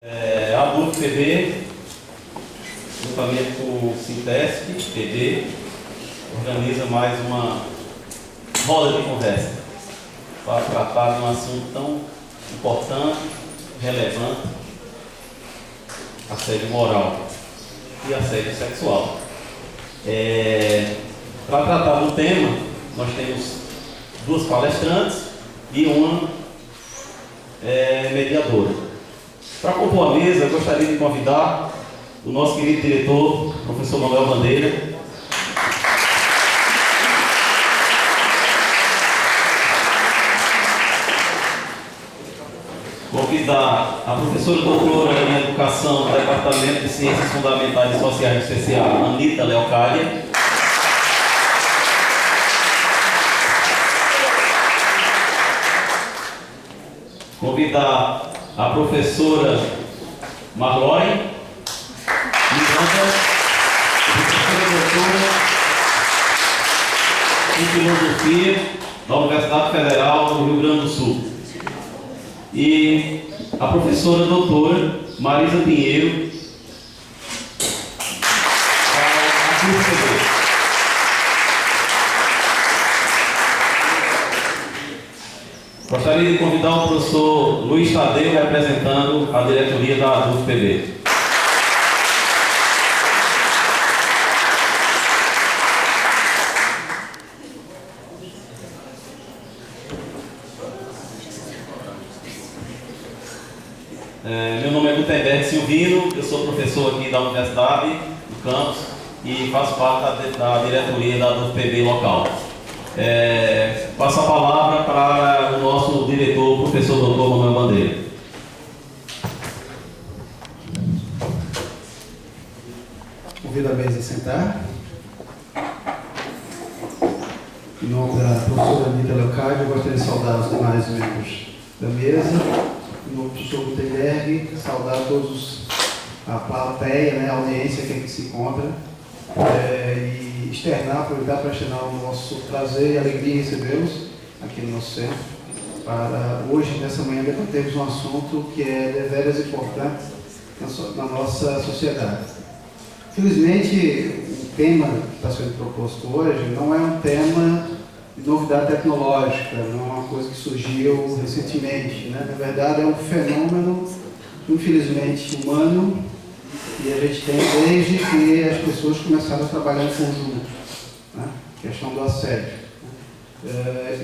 A UFPB, juntamente com o Sintesc, PB, organiza mais uma roda de conversa para tratar de um assunto tão importante, relevante, assédio moral e assédio sexual. Para tratar do tema, nós temos duas palestrantes e uma mediadora. Para compor a mesa, eu gostaria de convidar o nosso querido diretor, professor Manuel Bandeira. Convidar a professora doutora em Educação do Departamento de Ciências Fundamentais e Sociais do CCA, Anita Leocádia. Convidar a professora Marlore Miranda, professora doutora em Filosofia da Universidade Federal do Rio Grande do Sul. E a professora doutora Marisa Pinheiro, da UFPB. Gostaria de convidar o professor Luiz Tadeu, representando a diretoria da UFPB. Meu nome é Gutenberg Silvino, eu sou professor aqui da Universidade do campus e faço parte da diretoria da UFPB local. Passo a palavra para o nosso diretor, o professor doutor Manuel Bandeira. Convido a mesa a sentar. Em nome da professora Anita Leocádia, eu gostaria de saudar os demais membros da mesa. Em nome do professor Gutenberg, saudar todos, a plateia, a audiência que aqui se encontra. E aproveitar para externar o nosso prazer e alegria em recebê-los aqui no nosso centro, para hoje, nessa manhã, debatermos um assunto que é deveras importante na nossa sociedade. Felizmente, o tema que está sendo proposto hoje não é um tema de novidade tecnológica, não é uma coisa que surgiu recentemente, Na verdade, é um fenômeno, infelizmente, humano, e a gente tem desde que as pessoas começaram a trabalhar em conjunto, a questão do assédio.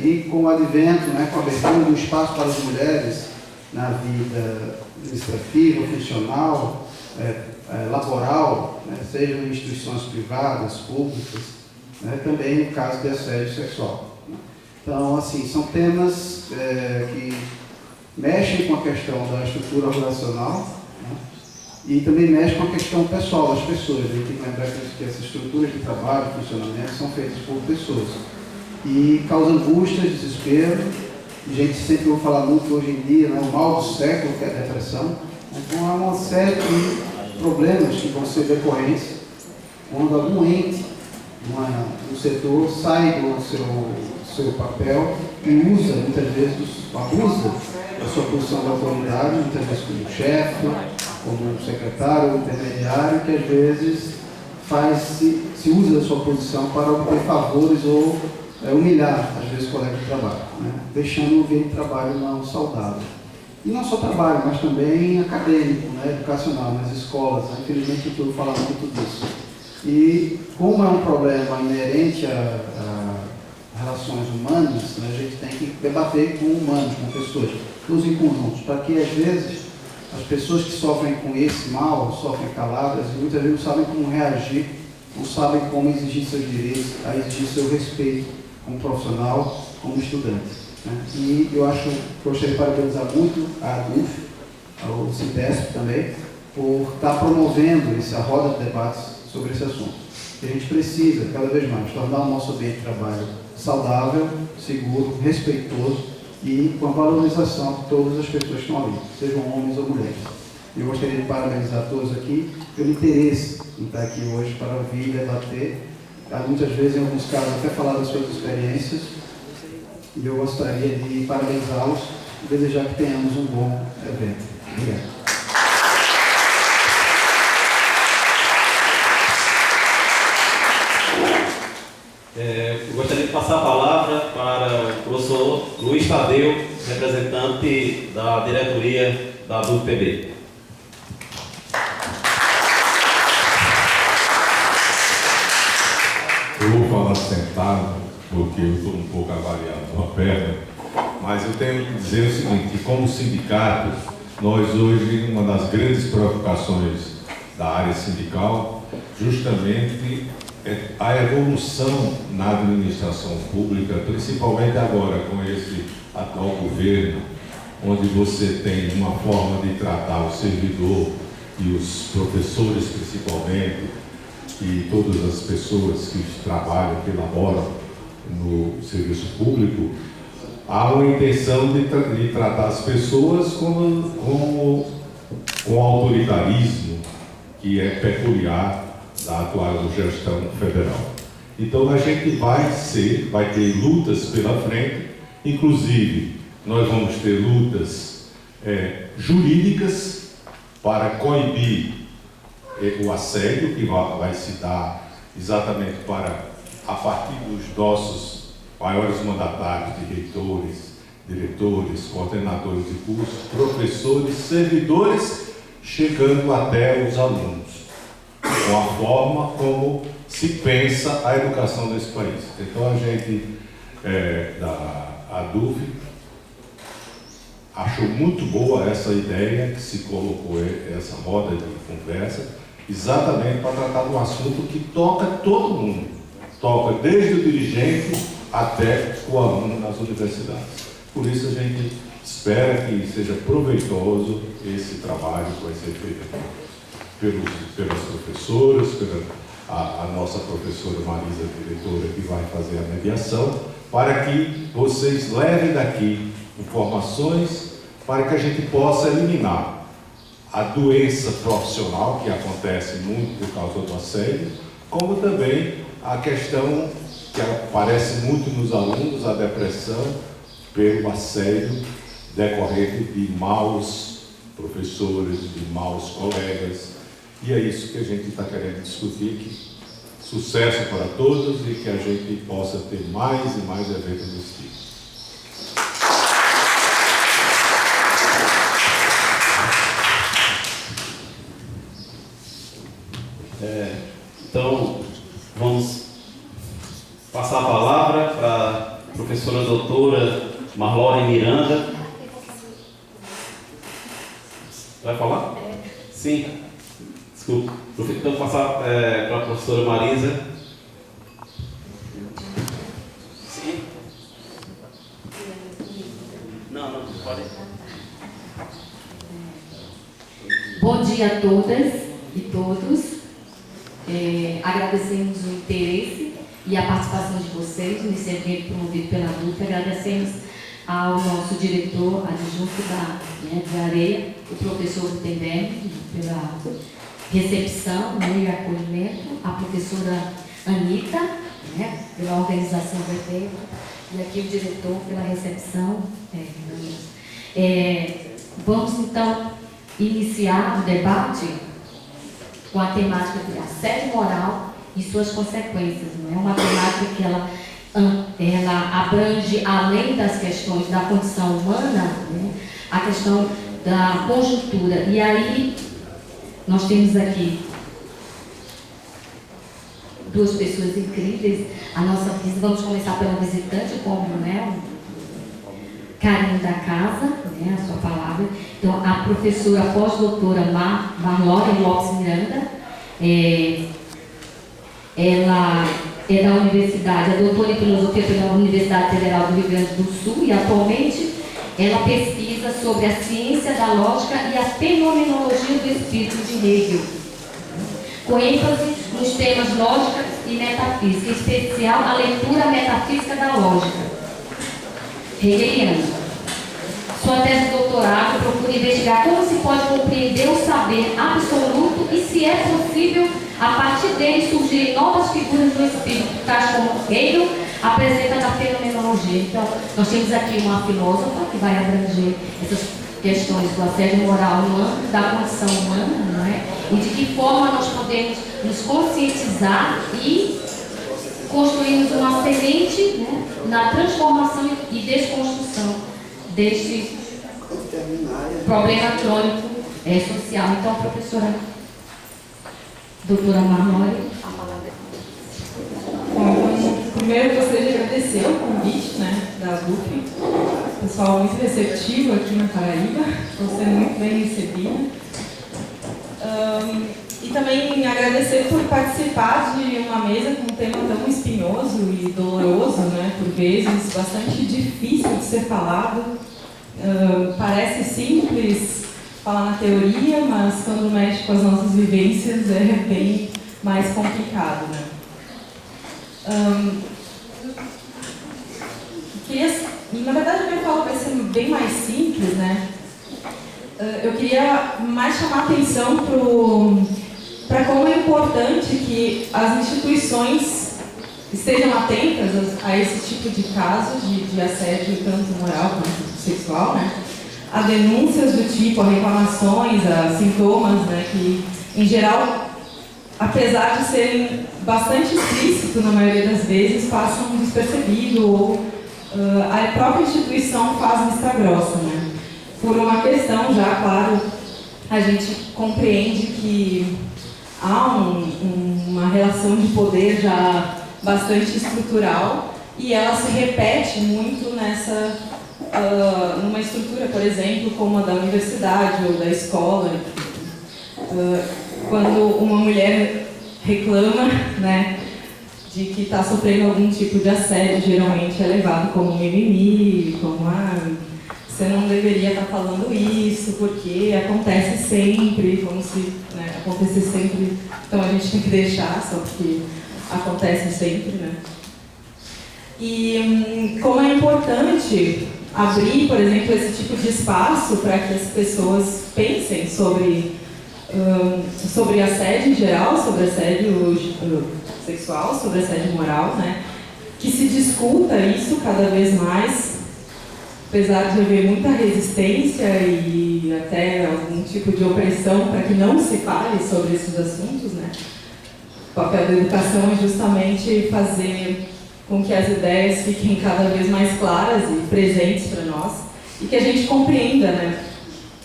E com o advento, com a abertura do espaço para as mulheres na vida administrativa, funcional, laboral, seja em instituições privadas, públicas, também no caso de assédio sexual. Então, assim, são temas que mexem com a questão da estrutura organizacional, e também mexe com a questão pessoal das pessoas. A gente tem que lembrar que essas estruturas de trabalho, funcionamento, são feitas por pessoas. E causa angústia, desespero. A gente sempre ouve falar muito hoje em dia, o mal do século, que é a depressão. Então há uma série de problemas que vão ser decorrentes quando algum ente do setor sai do seu papel e usa, muitas vezes, abusa da sua posição de autoridade, muitas vezes como chefe, como secretário ou intermediário, que às vezes se usa da sua posição para obter favores ou humilhar, às vezes, colegas de trabalho, deixando o ambiente de trabalho não saudável. E não só trabalho, mas também acadêmico, educacional, nas escolas. Infelizmente, eu falo muito disso. E como é um problema inerente a relações humanas, a gente tem que debater com humanos, com pessoas, todos em conjuntos, para que, às vezes, as pessoas que sofrem com esse mal, sofrem caladas, e muitas vezes não sabem como reagir, não sabem como exigir seus direitos, a exigir seu respeito como profissional, como estudante. E eu gostaria de parabenizar muito a ADUF, ao Sintesc também, por estar promovendo essa roda de debates sobre esse assunto. E a gente precisa, cada vez mais, tornar o nosso ambiente de trabalho saudável, seguro, respeitoso, e com a valorização de todas as pessoas que estão ali, sejam homens ou mulheres. Eu gostaria de parabenizar todos aqui pelo interesse em estar aqui hoje para ouvir e debater, muitas vezes, em alguns casos, até falar das suas experiências, e eu gostaria de parabenizá-los e desejar que tenhamos um bom evento. Obrigado. gostaria de passar a palavra para o professor Luiz Tadeu, representante da diretoria da UFPB. Eu vou falar sentado, porque eu estou um pouco avariado com a perna, mas eu tenho que dizer o seguinte, que como sindicato, nós hoje, uma das grandes preocupações da área sindical, justamente é a evolução na administração pública, principalmente agora com esse atual governo, onde você tem uma forma de tratar o servidor e os professores principalmente, e todas as pessoas que trabalham, que elaboram no serviço público, há uma intenção de tratar as pessoas com autoritarismo que é peculiar da atual gestão federal. Então a gente vai ter lutas pela frente, inclusive nós vamos ter lutas jurídicas para coibir o assédio que vai se dar exatamente a partir dos nossos maiores mandatários de reitores, diretores, coordenadores de cursos, professores, servidores, chegando até os alunos, com a forma como se pensa a educação desse país. Então a gente da DUF achou muito boa essa ideia que se colocou, essa roda de conversa, exatamente para tratar de um assunto que toca todo mundo, toca desde o dirigente até o aluno nas universidades. Por isso a gente espera que seja proveitoso esse trabalho que vai ser feito aqui pelas professoras, a nossa professora Marisa, diretora, que vai fazer a mediação, para que vocês levem daqui informações para que a gente possa eliminar a doença profissional, que acontece muito por causa do assédio, como também a questão que aparece muito nos alunos, a depressão pelo assédio decorrente de maus professores, de maus colegas. E é isso que a gente está querendo discutir, que sucesso para todos e que a gente possa ter mais e mais eventos desse tipo. Então, vamos passar a palavra para a professora doutora Marlore Miranda. Vai falar? Sim. Desculpa. Então, vou passar para a professora Marisa. Sim. Não, pode. Bom dia a todas e todos. Agradecemos o interesse e a participação de vocês nesse evento promovido pela DUF. Agradecemos ao nosso diretor adjunto de Areia, o professor Gutenberg, pela recepção e acolhimento, a professora Anitta, pela organização do evento, e aqui o diretor pela recepção. Vamos então iniciar o debate com a temática de assédio moral e suas consequências. Não é uma temática que ela abrange, além das questões da condição humana, a questão da conjuntura. E aí, nós temos aqui duas pessoas incríveis. A nossa visita, vamos começar pela visitante, como carinho da casa, a sua palavra. Então, a professora pós-doutora Marlore Lopes Miranda, ela é da universidade, é doutora em filosofia pela Universidade Federal do Rio Grande do Sul e atualmente ela pesquisa sobre a ciência da lógica e a fenomenologia do espírito de Hegel, com ênfase nos temas lógica e metafísica, em especial a leitura metafísica da lógica hegeliana. Sua tese de doutorado procura investigar como se pode compreender o saber absoluto e se é possível, a partir dele, surgirem novas figuras do espírito, tais como Hegel apresenta na fenomenologia. Então, nós temos aqui uma filósofa que vai abranger essas questões do assédio moral no âmbito da condição humana, não é? E de que forma nós podemos nos conscientizar e construímos uma semente, né, na transformação e desconstrução deste problema crônico social. Então, professora doutora Marmori, a palavra é Bom, primeiro eu gostaria de agradecer o convite, né, da DUP, pessoal muito receptivo aqui na Paraíba, estou sendo muito bem recebida. E também agradecer por participar de uma mesa com um tema tão espinhoso e doloroso, né, por vezes bastante difícil de ser falado. Parece simples falar na teoria, mas quando mexe com as nossas vivências é bem mais complicado, né? Na verdade, a minha fala vai ser bem mais simples, né? Eu queria mais chamar a atenção para como é importante que as instituições estejam atentas a esse tipo de caso de assédio, tanto moral quanto sexual, né? A denúncias do tipo, a reclamações, a sintomas, né? Que, em geral, apesar de serem bastante explícitos na maioria das vezes, passam despercebido ou a própria instituição faz vista grossa, né? Por uma questão já, claro, a gente compreende que há uma relação de poder já bastante estrutural e ela se repete muito numa estrutura, por exemplo, como a da universidade ou da escola. Quando uma mulher reclama, né, de que está sofrendo algum tipo de assédio, geralmente é levado como mimimi, como você não deveria estar falando isso, porque acontece sempre, como se, né, acontecesse sempre, então a gente tem que deixar, só porque acontece sempre, né? E como é importante abrir, por exemplo, esse tipo de espaço para que as pessoas pensem sobre assédio em geral, sobre assédio sexual, sobre assédio moral, né? Que se discuta isso cada vez mais, apesar de haver muita resistência e até algum tipo de opressão para que não se fale sobre esses assuntos, né? O papel da educação é justamente fazer com que as ideias fiquem cada vez mais claras e presentes para nós e que a gente compreenda, né,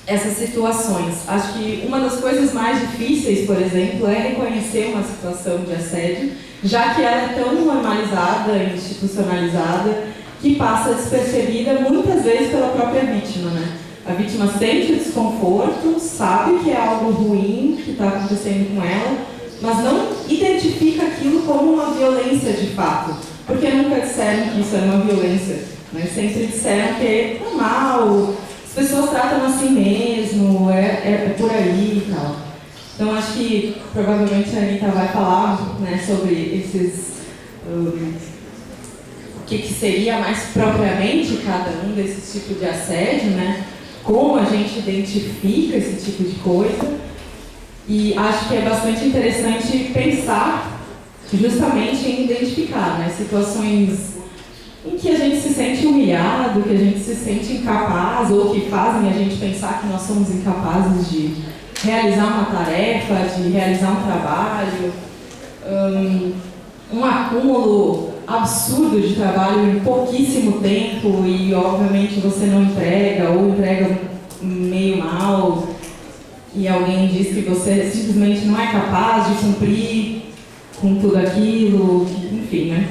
essas situações. Acho que uma das coisas mais difíceis, por exemplo, é reconhecer uma situação de assédio, já que ela é tão normalizada, institucionalizada, que passa despercebida muitas vezes pela própria vítima, né? A vítima sente o desconforto, sabe que é algo ruim que está acontecendo com ela, mas não identifica aquilo como uma violência de fato, porque nunca disseram que isso é uma violência, né? Sempre disseram que é normal, as pessoas tratam assim mesmo, é por aí e tal. Então acho que provavelmente a Anitta vai falar, né, sobre esses... o que seria mais propriamente cada um desses tipos de assédio, né? Como a gente identifica esse tipo de coisa. E acho que é bastante interessante pensar justamente em identificar, né, situações em que a gente se sente humilhado, que a gente se sente incapaz, ou que fazem a gente pensar que nós somos incapazes de realizar uma tarefa, de realizar um trabalho, um acúmulo absurdo de trabalho em pouquíssimo tempo e, obviamente, você não entrega ou entrega meio mal e alguém diz que você simplesmente não é capaz de cumprir com tudo aquilo, enfim, né?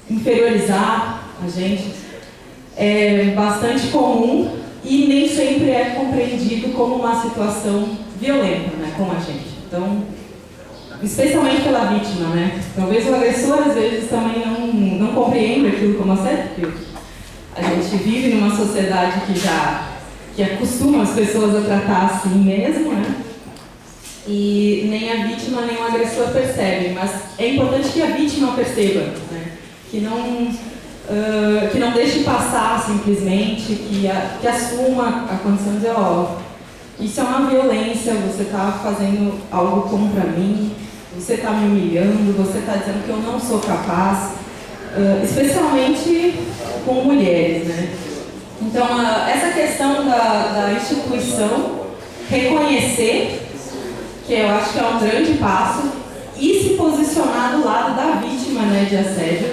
Inferiorizar a gente é bastante comum e nem sempre é compreendido como uma situação violenta, né, com a gente. Então, especialmente pela vítima, né? Talvez o agressor às vezes também não compreenda aquilo como assédio, porque a gente vive numa sociedade que acostuma as pessoas a tratar assim mesmo, né? E nem a vítima nem o agressor percebem, mas é importante que a vítima perceba, né? Que não deixe passar simplesmente, que assuma a condição de dizer, isso é uma violência, você está fazendo algo contra mim, você está me humilhando, você está dizendo que eu não sou capaz, especialmente com mulheres, né? Então, essa questão da instituição reconhecer, que eu acho que é um grande passo, e se posicionar do lado da vítima vítima, né, de assédio,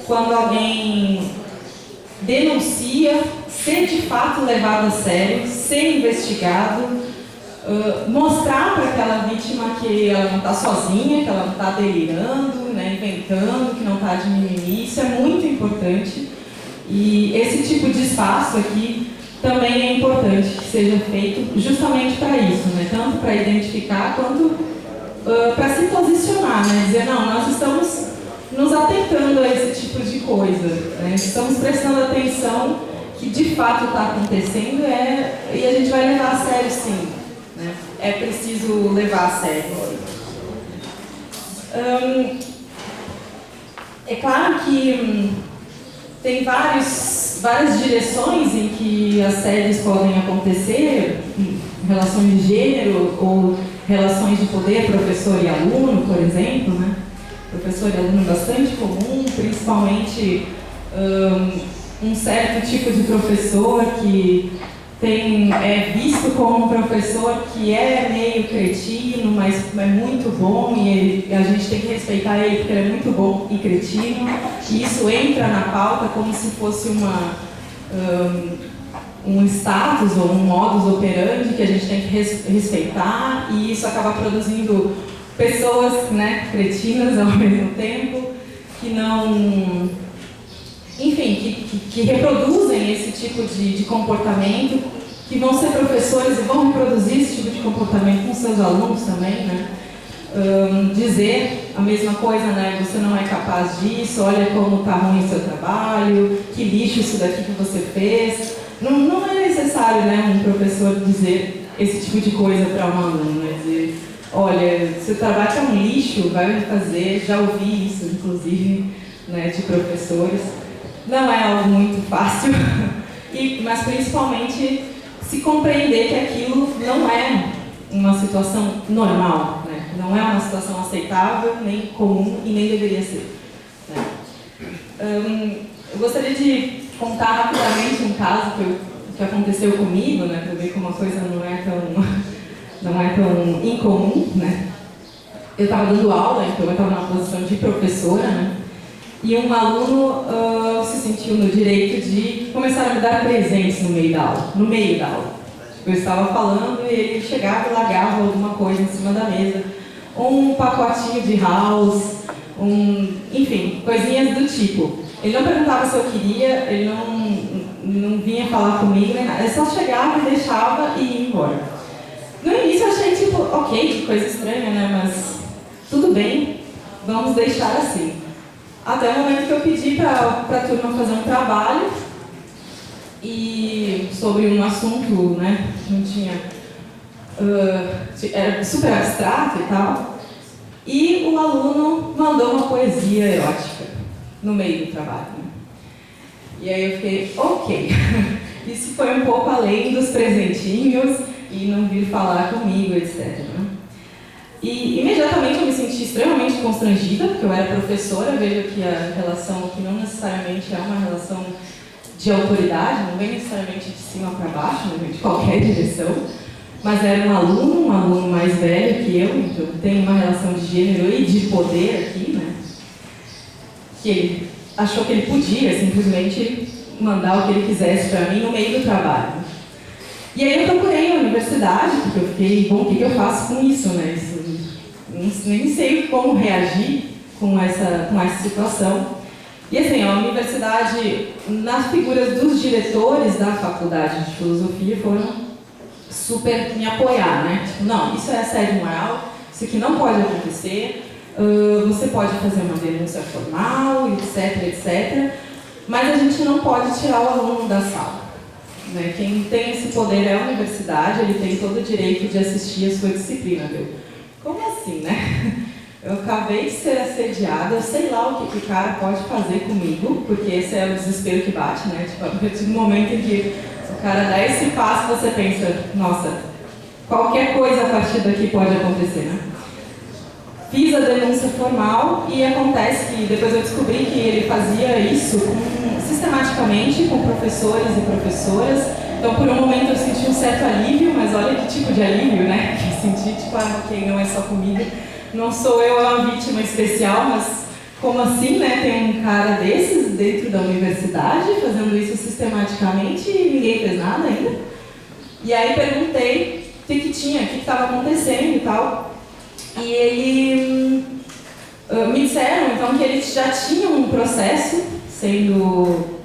quando alguém denuncia, ser de fato levado a sério, ser investigado, mostrar para aquela vítima que ela não está sozinha, que ela não está delirando, né, inventando, que não está de mimimi. Isso é muito importante. E esse tipo de espaço aqui também é importante que seja feito justamente para isso, né? Tanto para identificar quanto para se posicionar, né? Dizer, não, nós estamos nos atentando a esse tipo de coisa, né? Estamos prestando atenção que de fato está acontecendo e a gente vai levar a sério, sim, né? É preciso levar a sério. É claro que tem várias direções em que assédios podem acontecer, relações de gênero ou relações de poder, professor e aluno, por exemplo, né? Professor e aluno é bastante comum, principalmente um certo tipo de professor que é visto como um professor que é meio cretino, mas é muito bom e a gente tem que respeitar ele porque ele é muito bom e cretino. E isso entra na pauta como se fosse um status ou um modus operandi que a gente tem que respeitar, e isso acaba produzindo pessoas, né, cretinas ao mesmo tempo, que não... Enfim, que reproduzem esse tipo de comportamento, que vão ser professores e vão reproduzir esse tipo de comportamento com seus alunos também, né? Dizer a mesma coisa, né? Você não é capaz disso, olha como está ruim o seu trabalho, que lixo isso daqui que você fez. Não é necessário, né, um professor dizer esse tipo de coisa para um aluno, né? Dizer, olha, seu trabalho é um lixo, vai fazer, já ouvi isso, inclusive, né, de professores. Não é algo muito fácil, mas principalmente se compreender que aquilo não é uma situação normal, né? Não é uma situação aceitável, nem comum e nem deveria ser, né? Eu gostaria de contar rapidamente um caso que aconteceu comigo, né, para ver como a coisa não é tão incomum, né? Eu estava dando aula, então eu estava na posição de professora, né? E um aluno se sentiu no direito de começar a me dar presentes no meio da aula. Eu estava falando e ele chegava e largava alguma coisa em cima da mesa, um pacotinho de house, enfim, coisinhas do tipo. Ele não perguntava se eu queria, ele não vinha falar comigo nem nada, ele só chegava e deixava e ia embora. No início eu achei tipo, ok, que coisa estranha, né, mas tudo bem, vamos deixar assim. Até o momento que eu pedi para a turma fazer um trabalho e sobre um assunto, né, não tinha, era super abstrato e tal, e o aluno mandou uma poesia erótica no meio do trabalho. E aí eu fiquei, ok, isso foi um pouco além dos presentinhos e não vir falar comigo, etc. Né? E imediatamente eu me senti extremamente constrangida, porque eu era professora, vejo que a relação aqui não necessariamente é uma relação de autoridade, não vem necessariamente de cima para baixo, não vem de qualquer direção, mas era um aluno mais velho que eu, então tem uma relação de gênero e de poder aqui, né? Que ele achou que ele podia simplesmente mandar o que ele quisesse para mim no meio do trabalho. E aí eu procurei a universidade, porque eu fiquei, bom, o que eu faço com isso, né? Nem sei como reagir com essa situação. E assim, a universidade, nas figuras dos diretores da faculdade de filosofia, foram super me apoiar, né? Tipo, não, isso é assédio moral, isso aqui não pode acontecer, você pode fazer uma denúncia formal, etc, etc, mas a gente não pode tirar o aluno da sala. Né? Quem tem esse poder é a universidade, ele tem todo o direito de assistir a sua disciplina, viu? Como assim, né? Eu acabei de ser assediada, eu sei lá o que o cara pode fazer comigo, porque esse é o desespero que bate, né? Tipo, a partir do momento em que o cara dá esse passo, você pensa, nossa, qualquer coisa a partir daqui pode acontecer, né? Fiz a denúncia formal e acontece que depois eu descobri que ele fazia isso sistematicamente com professores e professoras. Então, por um momento eu senti um certo alívio, mas olha que tipo de alívio, né? Que eu senti, tipo, ok, não é só comigo, não sou eu a vítima especial, mas como assim, né? Tem um cara desses dentro da universidade fazendo isso sistematicamente e ninguém fez nada ainda. E aí perguntei o que tinha, o que estava acontecendo e tal. E ele me disseram, então, que eles já tinham um processo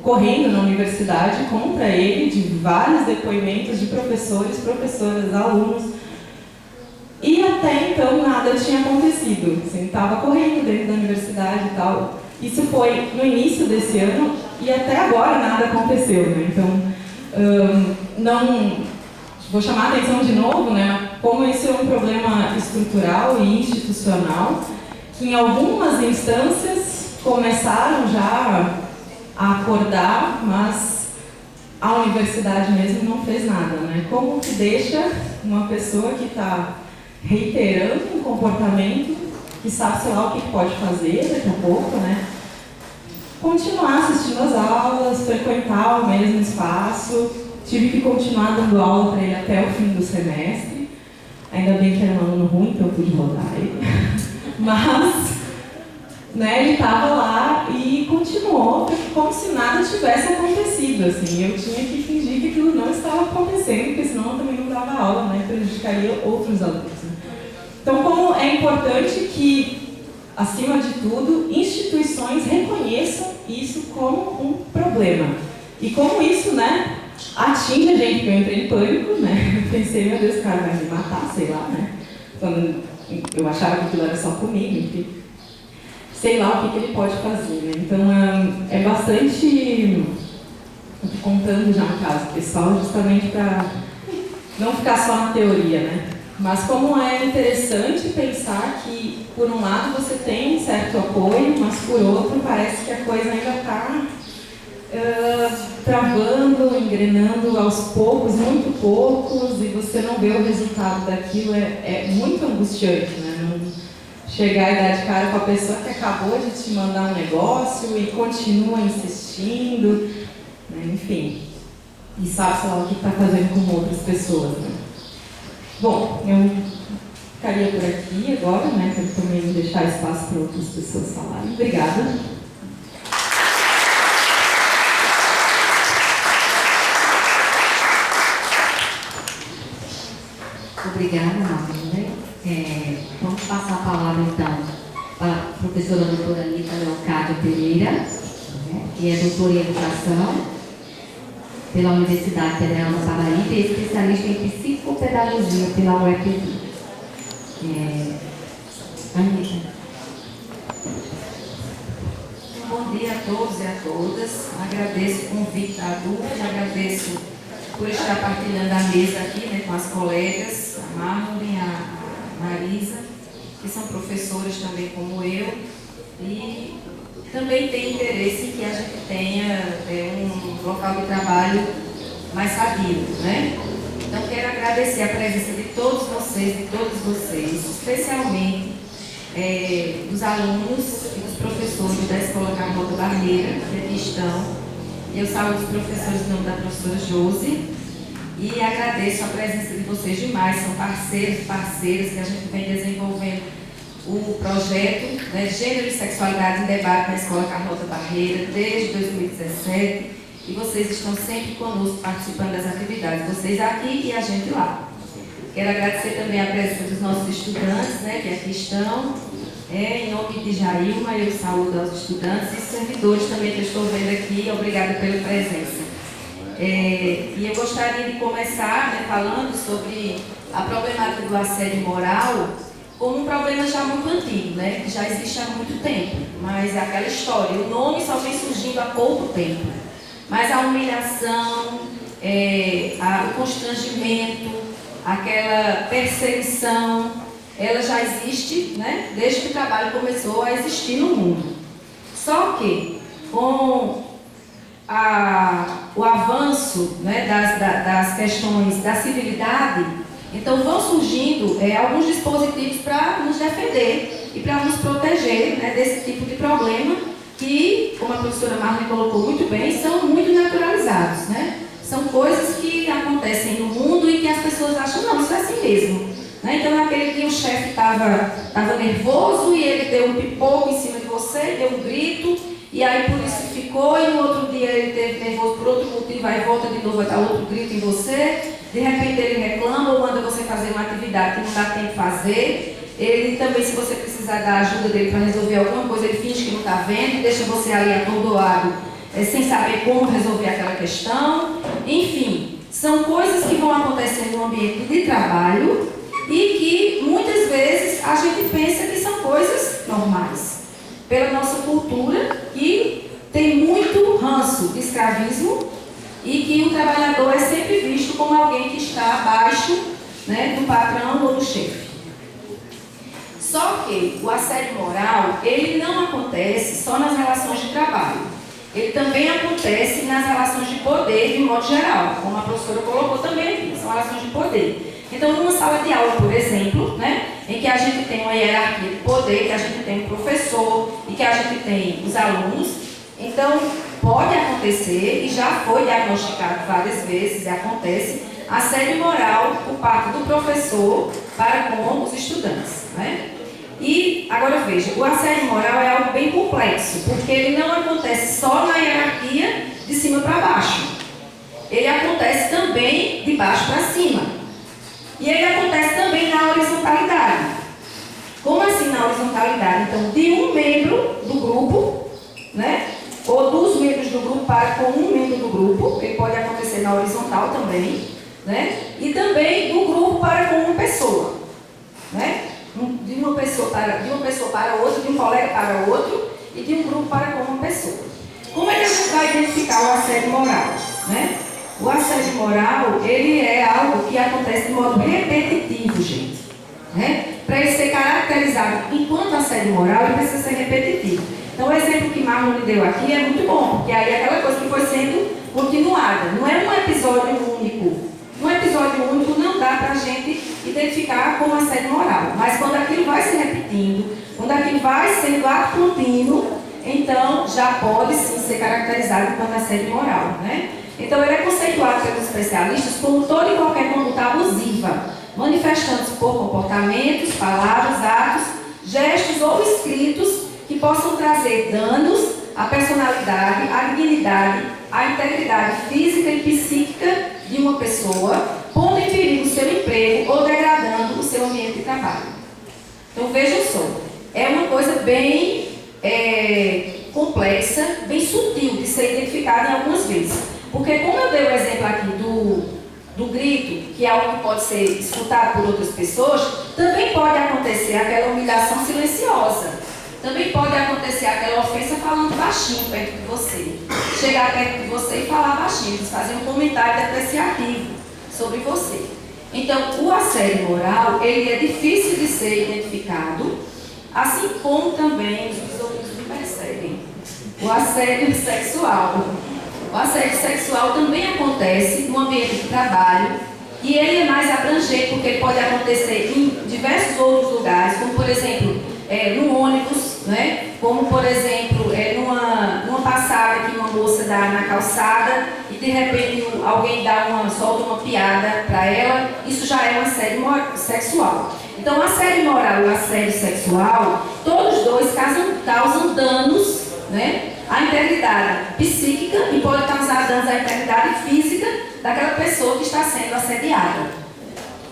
correndo na universidade contra ele, de vários depoimentos de professores, professoras, alunos. E até então nada tinha acontecido, assim, estava correndo dentro da universidade e tal. Isso foi no início desse ano e até agora nada aconteceu, né? Então, não vou chamar a atenção de novo, né? Como isso é um problema estrutural e institucional, que em algumas instâncias começaram já a acordar, mas a universidade mesmo não fez nada, né? Como que deixa uma pessoa que está reiterando um comportamento que sabe, sei lá, o que pode fazer daqui a pouco, né? Continuar assistindo às aulas, frequentar o mesmo espaço. Tive que continuar dando aula para ele até o fim do semestre. Ainda bem que era um aluno ruim, então eu pude rodar ele. Mas, né, ele estava lá e continuou como se nada tivesse acontecido, assim. Eu tinha que fingir que aquilo não estava acontecendo, porque senão eu também não dava aula, né, prejudicaria outros alunos. Né? Então, como é importante que, acima de tudo, instituições reconheçam isso como um problema. E como isso, né, atinge a gente, porque eu entrei em pânico, né, eu pensei, meu Deus, o cara vai me matar, sei lá, né. Quando eu achava que aquilo era só comigo, enfim. Sei lá o que ele pode fazer, né? Então, é bastante... Eu estou contando já um caso pessoal, justamente para não ficar só na teoria, né? Mas como é interessante pensar que, por um lado, você tem um certo apoio, mas, por outro, parece que a coisa ainda está travando, engrenando aos poucos, muito poucos, e você não vê o resultado daquilo, é muito angustiante, né? Chegar e dar de cara com a pessoa que acabou de te mandar um negócio e continua insistindo, né? Enfim, e sabe, sei lá, o que está fazendo com outras pessoas, né? Bom, eu ficaria por aqui agora, né, para também deixar espaço para outras pessoas falarem. Obrigada. Obrigada, Marlene. Vamos passar a palavra, então, para a professora doutora Anitta Leocádia Pereira, né, que é doutora em Educação pela Universidade Federal da Paraíba e especialista em Psicopedagogia pela UFPB. Anitta. Bom dia a todos e a todas. Agradeço o convite da DUF, agradeço por estar partilhando a mesa aqui, né, com as colegas, a Marlene, a Marisa, que são professores também como eu, e também tem interesse em que a gente tenha um local de trabalho mais sadio, né? Então, quero agradecer a presença de todos vocês, especialmente dos alunos e dos professores da Escola Carlota Barreira, que aqui estão. Eu saúdo os professores em nome da professora Josi e agradeço a presença de vocês demais, são parceiros e parceiras que a gente vem desenvolvendo o projeto, né, Gênero e Sexualidade em Debate na Escola Carlota Barreira desde 2017 e vocês estão sempre conosco participando das atividades, vocês aqui e a gente lá. Quero agradecer também a presença dos nossos estudantes, né, que aqui estão. Em nome de Jailma, eu saúdo aos estudantes e servidores também que eu estou vendo aqui. Obrigada pela presença. E eu gostaria de começar, né, falando sobre a problemática do assédio moral como um problema já muito antigo, né, que já existe há muito tempo. Mas é aquela história, o nome só vem surgindo há pouco tempo. Mas a humilhação, o constrangimento, aquela perseguição, ela já existe, né, desde que o trabalho começou a existir no mundo. Só que, com o avanço, né, das questões da civilidade, então vão surgindo alguns dispositivos para nos defender e para nos proteger, né, desse tipo de problema que, como a professora Marlene colocou muito bem, são muito naturalizados, né? São coisas que acontecem no mundo e que as pessoas acham, não, isso é assim mesmo. Né? Então, naquele dia o chefe estava nervoso e ele deu um pipoco em cima de você você, deu um grito, e aí por isso ficou, e no outro dia ele teve nervoso por outro motivo, aí volta de novo a dar outro grito em você, de repente ele reclama ou manda você fazer uma atividade que não dá tempo de fazer. Ele também, se você precisar da ajuda dele para resolver alguma coisa, ele finge que não está vendo, deixa você ali atordoado, sem saber como resolver aquela questão. Enfim, são coisas que vão acontecendo no ambiente de trabalho e que muitas vezes a gente pensa que são coisas normais. Pela nossa cultura, que tem muito ranço de escravismo e que o trabalhador é sempre visto como alguém que está abaixo, né, do patrão ou do chefe. Só que o assédio moral, ele não acontece só nas relações de trabalho. Ele também acontece nas relações de poder, de modo geral, como a professora colocou também aqui, são relações de poder. Então, numa sala de aula, por exemplo, né, em que a gente tem uma hierarquia de poder, que a gente tem um professor e que a gente tem os alunos, então pode acontecer, e já foi diagnosticado várias vezes, e acontece, assédio moral por parte do professor para com os estudantes, né? E, agora veja, o assédio moral é algo bem complexo, porque ele não acontece só na hierarquia de cima para baixo. Ele acontece também de baixo para cima. E ele acontece também na horizontalidade. Como assim na horizontalidade? Então, de um membro do grupo, né? Ou dos membros do grupo para com um membro do grupo, ele pode acontecer na horizontal também, né? E também do grupo para com uma pessoa, né? De uma pessoa para outra, de um colega para outro e de um grupo para com uma pessoa. Como é que a gente vai identificar o assédio moral, né? O assédio moral, ele é algo que acontece de modo repetitivo, gente, né? Para ele ser caracterizado enquanto assédio moral, ele precisa ser repetitivo. Então, o exemplo que Marlon me deu aqui é muito bom, porque aí é aquela coisa que foi sendo continuada. Não é um episódio único. Um episódio único não dá para a gente identificar como assédio moral. Mas quando aquilo vai se repetindo, quando aquilo vai sendo ato contínuo, então já pode sim ser caracterizado como assédio moral, né? Então, ele é conceituado pelos especialistas como toda e qualquer conduta abusiva, manifestando-se por comportamentos, palavras, atos, gestos ou escritos que possam trazer danos à personalidade, à dignidade, à integridade física e psíquica de uma pessoa, pondo em perigo o seu emprego ou degradando o seu ambiente de trabalho. Então, vejam só, é uma coisa bem complexa, bem sutil de ser identificada em algumas vezes. Porque, como eu dei o exemplo aqui do grito, que é algo que pode ser escutado por outras pessoas, também pode acontecer aquela humilhação silenciosa. Também pode acontecer aquela ofensa falando baixinho perto de você. Chegar perto de você e falar baixinho, fazer um comentário depreciativo sobre você. Então, o assédio moral, ele é difícil de ser identificado, assim como também, os ouvintes me percebem, o assédio sexual. O assédio sexual também acontece no ambiente de trabalho e ele é mais abrangente porque ele pode acontecer em diversos outros lugares, como por exemplo, no ônibus, né? Como por exemplo, numa passada que uma moça dá na calçada e de repente alguém solta uma piada para ela, isso já é um assédio sexual. Então, o assédio moral e o assédio sexual, todos dois causam danos, né, à integridade psíquica e pode causar danos à integridade física daquela pessoa que está sendo assediada,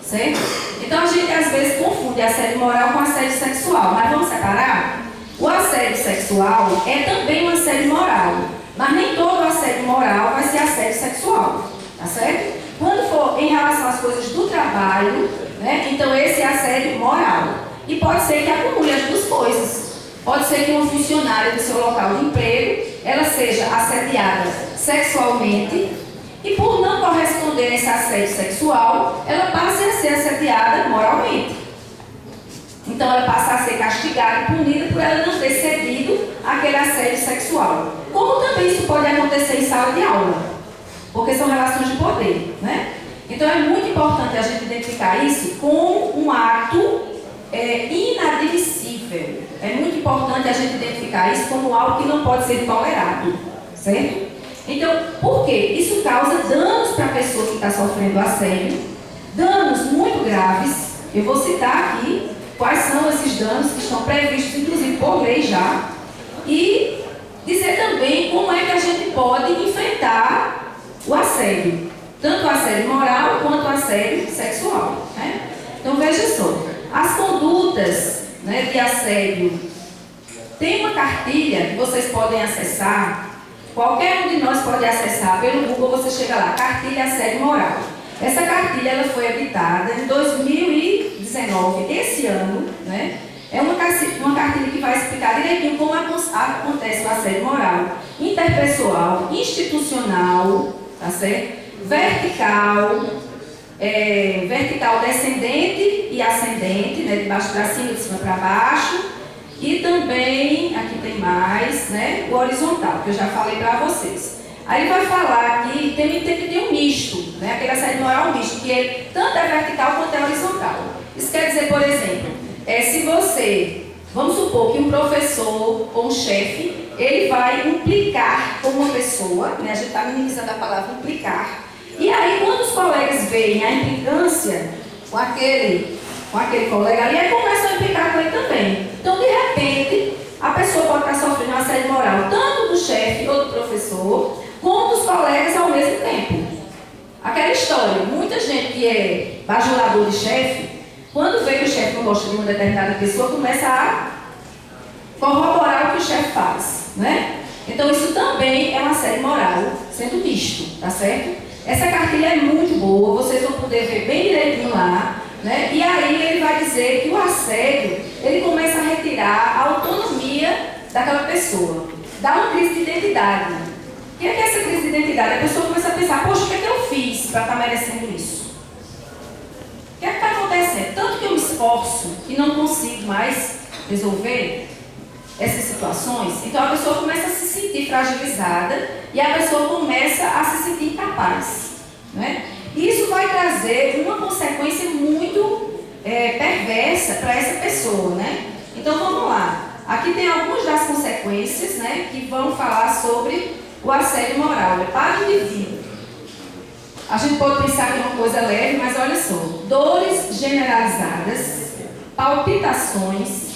certo? Então a gente às vezes confunde assédio moral com assédio sexual, mas vamos separar? O assédio sexual é também um assédio moral, mas nem todo assédio moral vai ser assédio sexual, tá certo? Quando for em relação às coisas do trabalho, né, então esse é assédio moral. E pode ser que acumule as duas coisas. Pode ser que uma funcionária do seu local de emprego, ela seja assediada sexualmente e por não corresponder a esse assédio sexual, ela passe a ser assediada moralmente. Então ela passa a ser castigada e punida por ela não ter cedido àquele assédio sexual. Como também isso pode acontecer em sala de aula, porque são relações de poder, né? Então é muito importante a gente identificar isso como um ato inadmissível. É muito importante a gente identificar isso como algo que não pode ser tolerado, certo? Então, por quê? Isso causa danos para a pessoa que está sofrendo assédio, danos muito graves. Eu vou citar aqui quais são esses danos que estão previstos, inclusive por lei já. e dizer também como é que a gente pode enfrentar o assédio, tanto o assédio moral quanto o assédio sexual, né? Então veja só, as condutas, né, de assédio, tem uma cartilha que vocês podem acessar, qualquer um de nós pode acessar pelo Google, você chega lá, cartilha assédio moral. Essa cartilha ela foi editada em 2019, esse ano, né? É uma cartilha que vai explicar direitinho como acontece o assédio moral, interpessoal, institucional, tá certo? Vertical, vertical descendente e ascendente, né? De baixo para cima, de cima para baixo. E também, aqui tem mais, né? O horizontal, que eu já falei para vocês. Aí ele vai falar aqui, tem que ter um misto, né? Aquele assédio moral misto, que tanto é vertical quanto é horizontal. Isso quer dizer, por exemplo, se você, vamos supor que um professor ou um chefe, ele vai implicar com uma pessoa, né? A gente está minimizando a palavra implicar. E aí, quando os colegas veem a implicância com aquele colega ali, aí começam a implicar com ele também. Então, de repente, a pessoa pode estar sofrendo um assédio moral, tanto do chefe ou do professor, como dos colegas ao mesmo tempo. Aquela história, muita gente que é bajulador de chefe, quando vê que o chefe não gosta de uma determinada pessoa, começa a corroborar o que o chefe faz, né? Então isso também é um assédio moral, sendo misto, tá certo? Essa cartilha é muito boa, vocês vão poder ver bem direitinho lá, né? E aí ele vai dizer que o assédio, ele começa a retirar a autonomia daquela pessoa, dá uma crise de identidade. O que é essa crise de identidade? A pessoa começa a pensar, poxa, o que é que eu fiz para estar merecendo isso? O que é que está acontecendo? Tanto que eu me esforço e não consigo mais resolver essas situações, então a pessoa começa a se sentir fragilizada e a pessoa começa a se sentir incapaz, né? Isso vai trazer uma consequência muito perversa para essa pessoa, né? Então vamos lá. Aqui tem algumas das consequências, né, que vão falar sobre o assédio moral. Para o indivíduo. A gente pode pensar que é uma coisa leve, mas olha só. Dores generalizadas, palpitações,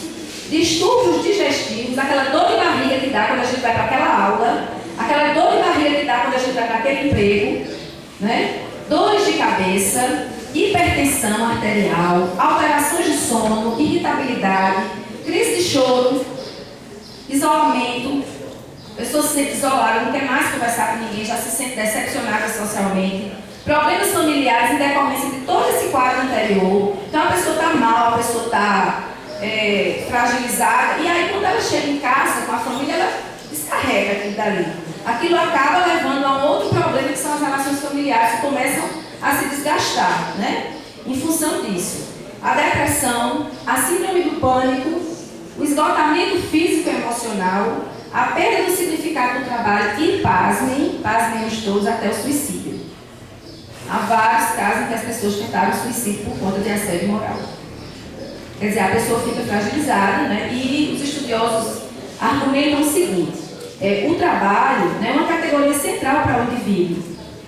distúrbios digestivos, aquela dor de barriga que dá quando a gente vai para aquela aula, aquela dor de barriga que dá quando a gente vai para aquele emprego, né? Dores de cabeça, hipertensão arterial, alterações de sono, irritabilidade, crise de choro, isolamento, a pessoa se sente isolada, não quer mais conversar com ninguém, já se sente decepcionada socialmente, problemas familiares em decorrência de todo esse quadro anterior. Então a pessoa está mal, a pessoa está fragilizada, e aí quando ela chega em casa com a família, ela descarrega aquilo dali. Aquilo acaba levando a um outro problema, que são as relações familiares, que começam a se desgastar, né? Em função disso. A depressão, a síndrome do pânico, o esgotamento físico e emocional, a perda do significado do trabalho e, pasmem os todos, até o suicídio. Há vários casos em que as pessoas tentaram suicídio por conta de assédio moral. Quer dizer, a pessoa fica fragilizada, né? E os estudiosos argumentam o seguinte: o trabalho, né, é uma categoria central para o indivíduo.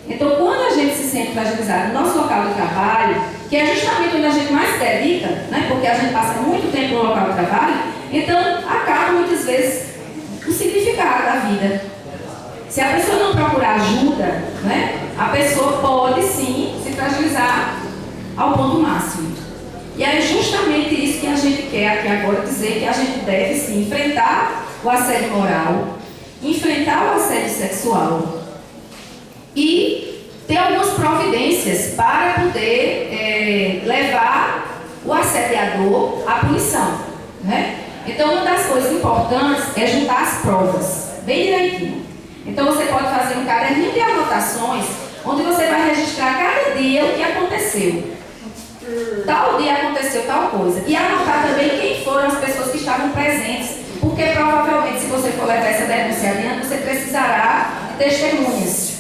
Então, quando a gente se sente fragilizado no nosso local de trabalho, que é justamente onde a gente mais se dedica, né, porque a gente passa muito tempo no local de trabalho, então acaba muitas vezes o significado da vida. Se a pessoa não procurar ajuda, né, a pessoa pode sim se fragilizar ao ponto máximo. E é justamente isso que a gente quer aqui agora dizer, que a gente deve sim enfrentar o assédio moral, enfrentar o assédio sexual e ter algumas providências para poder levar o assediador à punição, né? Então, uma das coisas importantes é juntar as provas, bem direitinho. Então, você pode fazer um caderninho de anotações, onde você vai registrar cada dia o que aconteceu. Tal dia aconteceu tal coisa. E anotar também quem foram as pessoas que estavam presentes, porque provavelmente, se você for levar essa denúncia adiante, você precisará de testemunhas.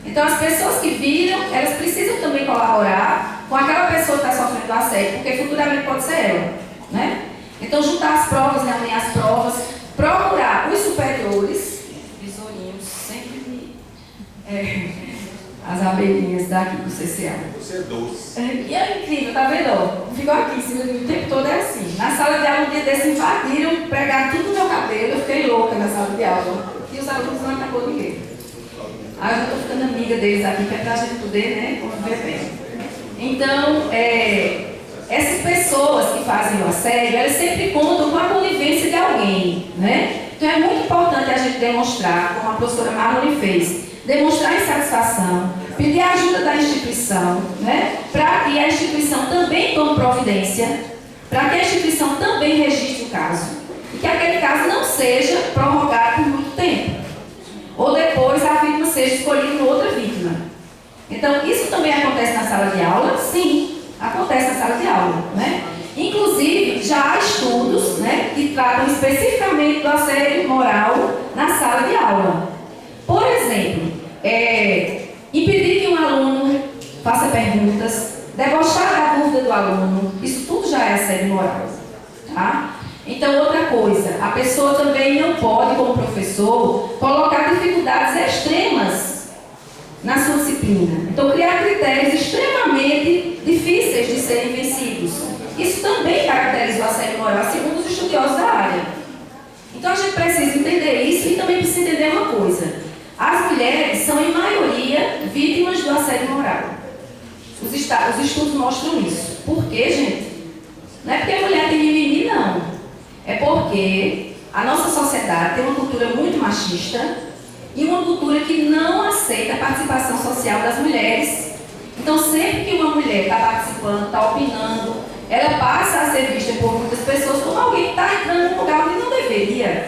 Então, as pessoas que viram, elas precisam também colaborar com aquela pessoa que está sofrendo assédio, porque futuramente pode ser ela, né? Então, juntar as provas, reunir as provas, procurar os superiores, tesourinhos, sempre as abelhinhas daqui do CCA. Você é doce. E é incrível, tá vendo? Ficou aqui em cima o tempo todo, é assim. Na sala de aula, um dia desse invadiram, pegaram tudo no meu cabelo, eu fiquei louca na sala de aula. E os alunos não atacou ninguém. Aí eu estou ficando amiga deles aqui, que é pra gente poder, né, conviver bem. Então, essas pessoas que fazem o assédio, elas sempre contam com a conivência de alguém, né? Então é muito importante a gente demonstrar, como a professora Marlene fez, demonstrar insatisfação, pedir a ajuda da instituição, né? Para que a instituição também tome providência, para que a instituição também registre o caso e que aquele caso não seja prorrogado por muito tempo, ou depois a vítima seja escolhida outra vítima. Então, isso também acontece na sala de aula? Sim, acontece na sala de aula, né? Inclusive, já há estudos, né, que tratam especificamente do assédio moral na sala de aula. Por exemplo, impedir que um aluno faça perguntas, debochar da dúvida do aluno, isso tudo já é assédio moral, tá? Então, outra coisa, a pessoa também não pode, como professor, colocar dificuldades extremas na sua disciplina. Então, criar critérios extremamente difíceis de serem vencidos. Isso também caracteriza o assédio moral, segundo os estudiosos da área. Então, a gente precisa entender isso e também precisa entender uma coisa. As mulheres são, em maioria, vítimas do assédio moral. Os estudos mostram isso. Por quê, gente? Não é porque a mulher tem mimimi, não. É porque a nossa sociedade tem uma cultura muito machista e uma cultura que não aceita a participação social das mulheres. Então, sempre que uma mulher está participando, está opinando, ela passa a ser vista por muitas pessoas como alguém que está entrando num lugar onde não deveria.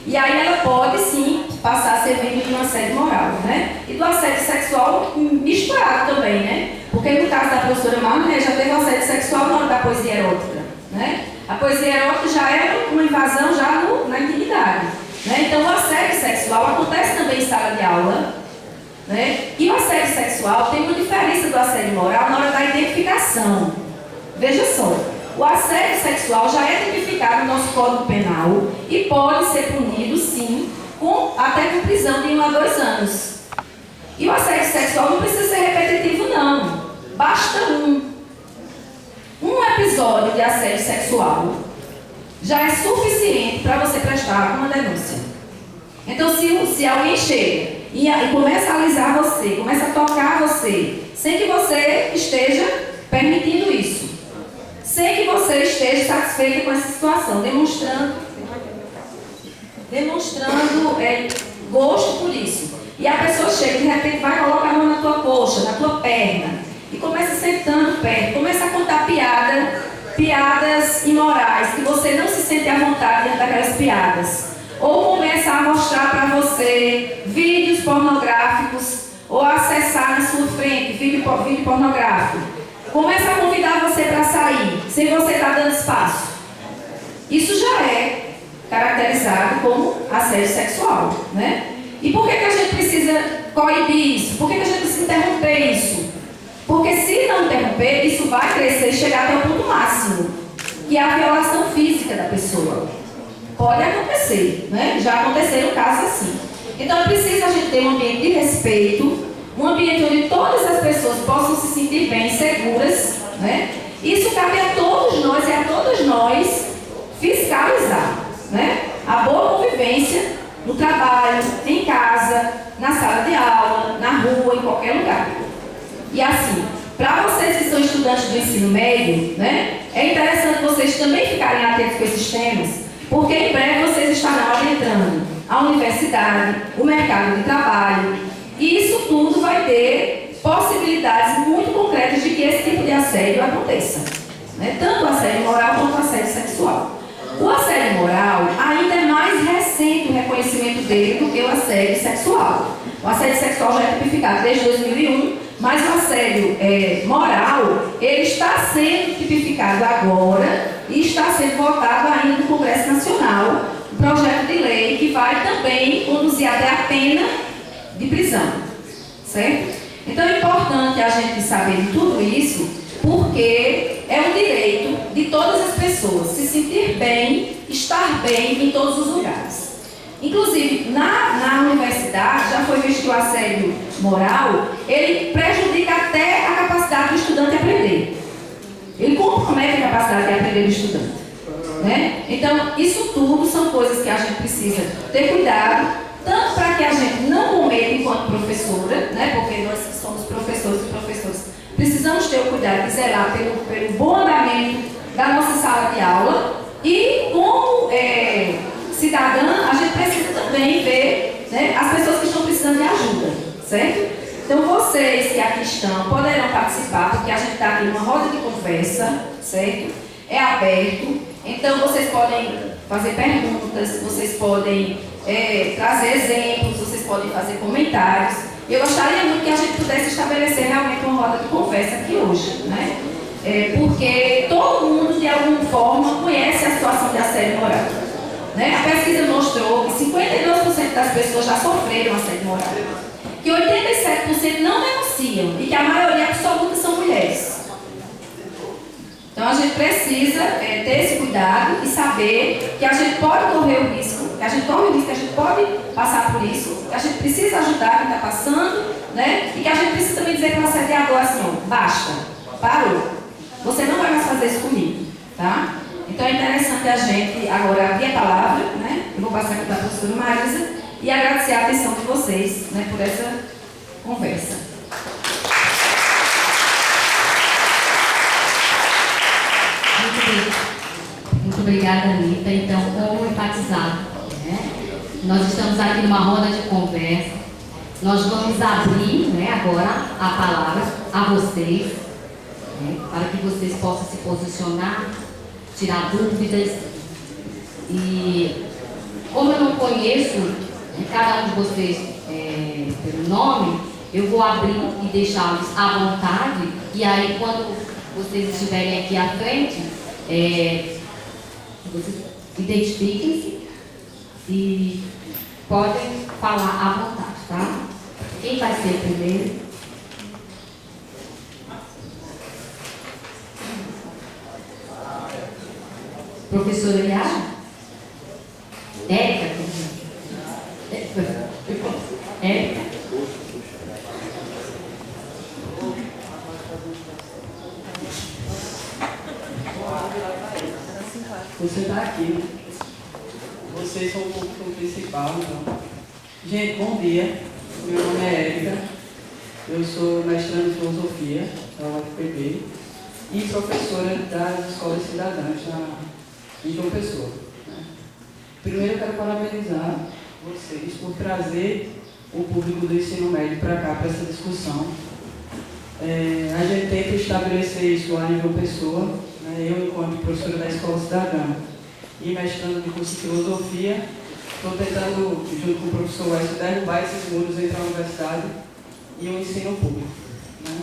E aí ela pode, sim, passar a ser vítima de um assédio moral, né? E do assédio sexual misturado também, né? Porque no caso da professora Marlene, já teve assédio sexual na hora da poesia erótica, né? A poesia erótica já é uma invasão já na intimidade, né? Então o assédio sexual acontece também em sala de aula, né? E o assédio sexual tem uma diferença do assédio moral na hora da identificação. Veja só, o assédio sexual já é tipificado no nosso Código Penal e pode ser punido, sim, até com prisão de 1 a 2 anos. E o assédio sexual não precisa ser repetitivo, não. Basta um episódio de assédio sexual já é suficiente para você prestar uma denúncia. Então, se alguém chega e começa a alisar você, começa a tocar você, sem que você esteja permitindo isso, sem que você esteja satisfeita com essa situação, demonstrando gosto por isso. E a pessoa chega, de repente, vai colocar a mão na tua coxa, na tua perna, e começa sentando perto, começa a contar piadas imorais, que você não se sente à vontade diante daquelas piadas. Ou começa a mostrar para você vídeos pornográficos, ou acessar na sua frente vídeo pornográfico. Começa a convidar você para sair, sem você estar dando espaço. Isso já é caracterizado como assédio sexual, né? E por que a gente precisa coibir isso? Por que a gente precisa interromper isso? Porque se não interromper, isso vai crescer e chegar até o ponto máximo, que é a violação física da pessoa. Pode acontecer, né? Já aconteceram casos assim. Então é preciso a gente ter um ambiente de respeito, um ambiente onde todas as pessoas possam se sentir bem, seguras, né? Isso cabe a todos nós e a todas nós fiscalizar, né? A boa convivência no trabalho, em casa, na sala de aula, na rua, em qualquer lugar. E assim, para vocês que são estudantes do ensino médio, né? É interessante vocês também ficarem atentos com esses temas, porque em breve vocês estarão adentrando a universidade, o mercado de trabalho, e isso tudo vai ter possibilidades muito concretas de que esse tipo de assédio aconteça, né? Tanto o assédio moral quanto o assédio sexual. O assédio moral ainda é mais recente o reconhecimento dele do que o assédio sexual. O assédio sexual já é tipificado desde 2001, mas o assédio moral, ele está sendo tipificado agora e está sendo votado ainda no Congresso Nacional, um projeto de lei que vai também conduzir até a pena de prisão, certo? Então é importante a gente saber de tudo isso, porque é um direito de todas as pessoas se sentir bem, estar bem em todos os lugares. Inclusive, na universidade, já foi visto que o assédio moral, ele prejudica até a capacidade do estudante aprender. Ele compromete a capacidade de aprender do estudante. Né? Então, isso tudo são coisas que a gente precisa ter cuidado, tanto para que a gente não cometa enquanto professora, né? Porque nós que somos professores e professores, precisamos ter o cuidado de zelar pelo bom andamento da nossa sala de aula e, como cidadã, a gente precisa também ver, né, as pessoas que estão precisando de ajuda, certo? Então, vocês que aqui estão poderão participar, porque a gente está aqui numa roda de conversa, certo? É aberto, então vocês podem fazer perguntas, vocês podem trazer exemplos, vocês podem fazer comentários. Eu gostaria muito que a gente pudesse estabelecer realmente uma roda de conversa aqui hoje, né? Porque todo mundo, de alguma forma, conhece a situação de assédio moral. Né? A pesquisa mostrou que 52% das pessoas já sofreram assédio moral, que 87% não denunciam e que a maioria absoluta são mulheres. Então a gente precisa ter esse cuidado e saber que a gente pode correr o risco, que a gente corre o risco, que a gente pode passar por isso, que a gente precisa ajudar quem está passando, né? E que a gente precisa também dizer para o assediador assim, ó, basta, parou, você não vai mais fazer isso comigo, tá? Então é interessante a gente agora abrir a palavra, né? Eu vou passar aqui para a professora Marisa e agradecer a atenção de vocês, né, por essa conversa. Muito obrigada, Anitta. Então, como enfatizado, né? Nós estamos aqui numa roda de conversa. Nós vamos abrir, né, agora a palavra a vocês, né, para que vocês possam se posicionar, tirar dúvidas. E como eu não conheço, né, cada um de vocês pelo nome, eu vou abrir e deixá-los à vontade. E aí, quando vocês estiverem aqui à frente, vocês identifiquem-se e podem falar à vontade, tá? Quem vai ser primeiro? Professora Yara? Érica? Érica? Você está aqui, né? Vocês são o público principal, então. Gente, bom dia. Meu nome é Érica. Eu sou mestranda em filosofia da UFPB e professora das escolas cidadãs em João Pessoa. Né? Primeiro, eu quero parabenizar vocês por trazer o público do ensino médio para cá, para essa discussão. A gente tenta estabelecer isso lá em João Pessoa. Eu, enquanto professora da Escola Cidadã e mestrando no curso de Filosofia, estou tentando, junto com o professor Wesley, derrubar esses muros entre a universidade e o ensino público. Né?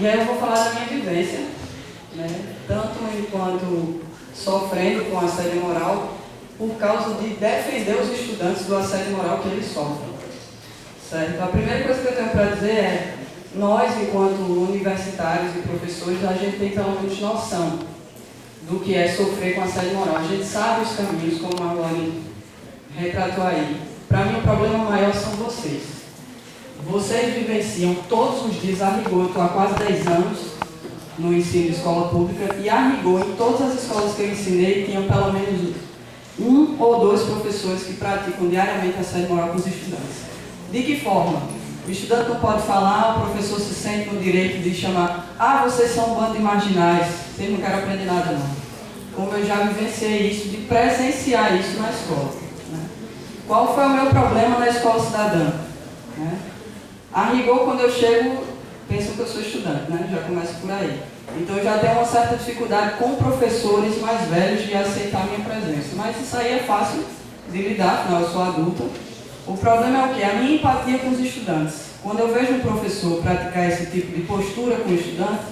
E aí eu vou falar da minha vivência, né? Tanto enquanto sofrendo com assédio moral, por causa de defender os estudantes do assédio moral que eles sofrem. Certo? A primeira coisa que eu tenho para dizer é: nós, enquanto universitários e professores, a gente tem pelo menos noção do que é sofrer com assédio moral. A gente sabe os caminhos, como a Marlene retratou aí. Para mim, o problema maior são vocês. Vocês vivenciam todos os dias, a rigor, eu estou há quase 10 anos no ensino de escola pública, e a rigor, em todas as escolas que eu ensinei, tinham pelo menos 1 ou 2 professores que praticam diariamente assédio moral com os estudantes. De que forma? O estudante não pode falar, o professor se sente no direito de chamar: ah, vocês são um bando de marginais, vocês não querem aprender nada não. Como eu já vivenciei isso, de presenciar isso na escola. Né? Qual foi o meu problema na escola cidadã? Né? A rigor, quando eu chego, pensam que eu sou estudante, né? Já começo por aí. Então eu já tenho uma certa dificuldade com professores mais velhos de aceitar a minha presença. Mas isso aí é fácil de lidar, afinal eu sou adulta. O problema é o quê? A minha empatia com os estudantes. Quando eu vejo um professor praticar esse tipo de postura com o estudante,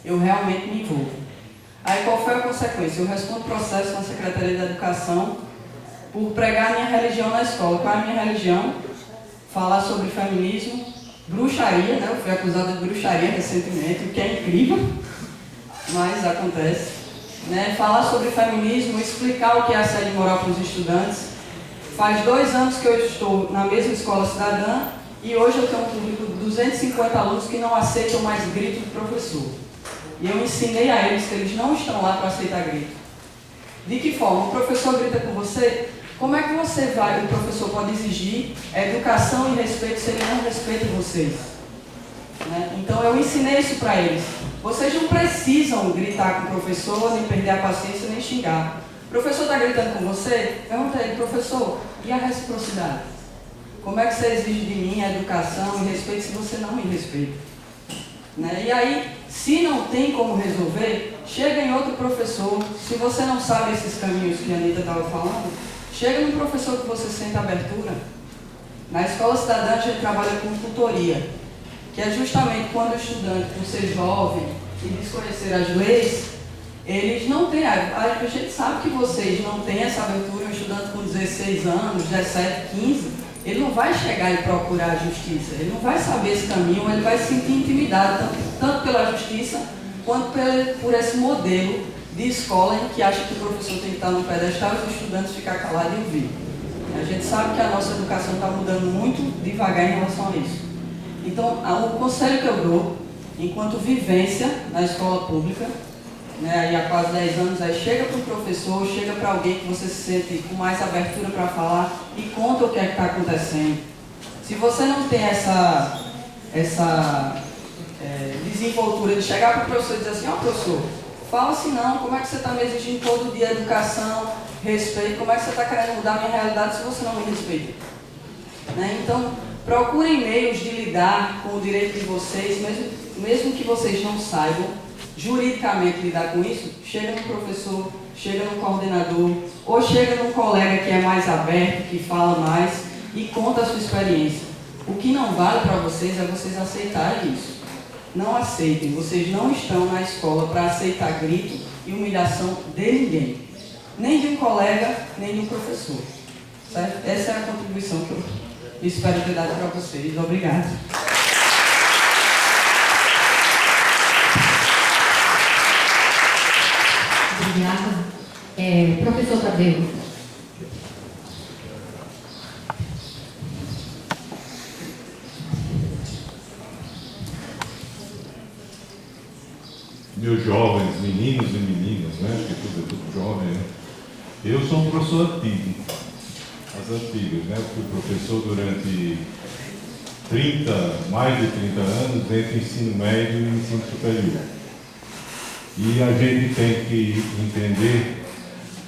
eu realmente me envolvo. Aí qual foi a consequência? Eu respondo processo na Secretaria da Educação por pregar a minha religião na escola. Qual é a minha religião? Falar sobre feminismo, bruxaria, né? Eu fui acusada de bruxaria recentemente, o que é incrível, mas acontece. Né? Falar sobre feminismo, explicar o que é assédio moral para os estudantes, Faz 2 anos que eu estou na mesma escola cidadã e hoje eu tenho um público de 250 alunos que não aceitam mais grito do professor. E eu ensinei a eles que eles não estão lá para aceitar grito. De que forma? O professor grita com você, como é que o professor pode exigir educação e respeito se ele não respeita vocês? Né? Então eu ensinei isso para eles. Vocês não precisam gritar com o professor, nem perder a paciência, nem xingar. O professor está gritando com você? Pergunta a ele, professor, e a reciprocidade? Como é que você exige de mim a educação e respeito se você não me respeita? Né? E aí, se não tem como resolver, chega em outro professor. Se você não sabe esses caminhos que a Anitta estava falando, chega no professor que você sente abertura. Na Escola Cidadã a gente trabalha com tutoria, que é justamente quando o estudante, por ser jovem e desconhecer as leis, eles não têm, a gente sabe que vocês não têm essa abertura. Um estudante com 16 anos, 17, 15, ele não vai chegar e procurar a justiça, ele não vai saber esse caminho, ele vai se sentir intimidado tanto pela justiça quanto por esse modelo de escola em que acha que o professor tem que estar no pedestal e os estudantes ficar calados e ouvir. A gente sabe que a nossa educação está mudando muito devagar em relação a isso. Então, o conselho que eu dou, enquanto vivência na escola pública, né, aí há quase 10 anos, aí chega para o professor, chega para alguém que você se sente com mais abertura para falar e conta o que é que está acontecendo. Se você não tem essa desenvoltura de chegar para o professor e dizer assim, ó professor, fala assim não, como é que você está me exigindo todo dia educação, respeito, como é que você está querendo mudar a minha realidade se você não me respeita? Né? Então, procurem meios de lidar com o direito de vocês, mesmo que vocês não saibam juridicamente lidar com isso. Chega no professor, chega no coordenador, ou chega num colega que é mais aberto, que fala mais e conta a sua experiência. O que não vale para vocês é vocês aceitarem isso. Não aceitem, vocês não estão na escola para aceitar grito e humilhação de ninguém. Nem de um colega, nem de um professor. Certo? Essa é a contribuição que eu espero ter dado para vocês. Obrigado. Obrigada. Professor Tadeu. Meus jovens, meninos e meninas, né? Acho que tudo jovem, né? Eu sou um professor antigo, as antigas, né? Fui professor durante mais de 30 anos, entre ensino médio e ensino superior. E a gente tem que entender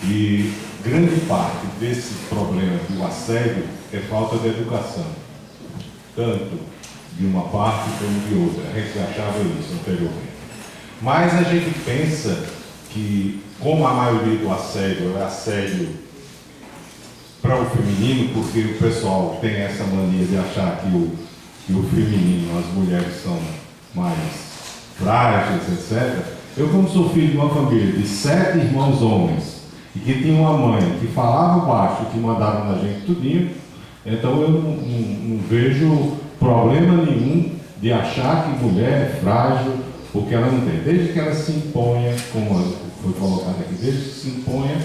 que grande parte desse problema do assédio é falta de educação, tanto de uma parte como de outra. A gente achava isso anteriormente. Mas a gente pensa que, como a maioria do assédio é assédio para o feminino, porque o pessoal tem essa mania de achar que o feminino, as mulheres são mais frágeis, etc. Eu, como sou filho de uma família de 7 irmãos homens e que tinha uma mãe que falava baixo e que mandava na gente tudinho, então eu não vejo problema nenhum de achar que mulher é frágil, porque ela não tem. Desde que ela se imponha, como foi colocado aqui, desde que se imponha,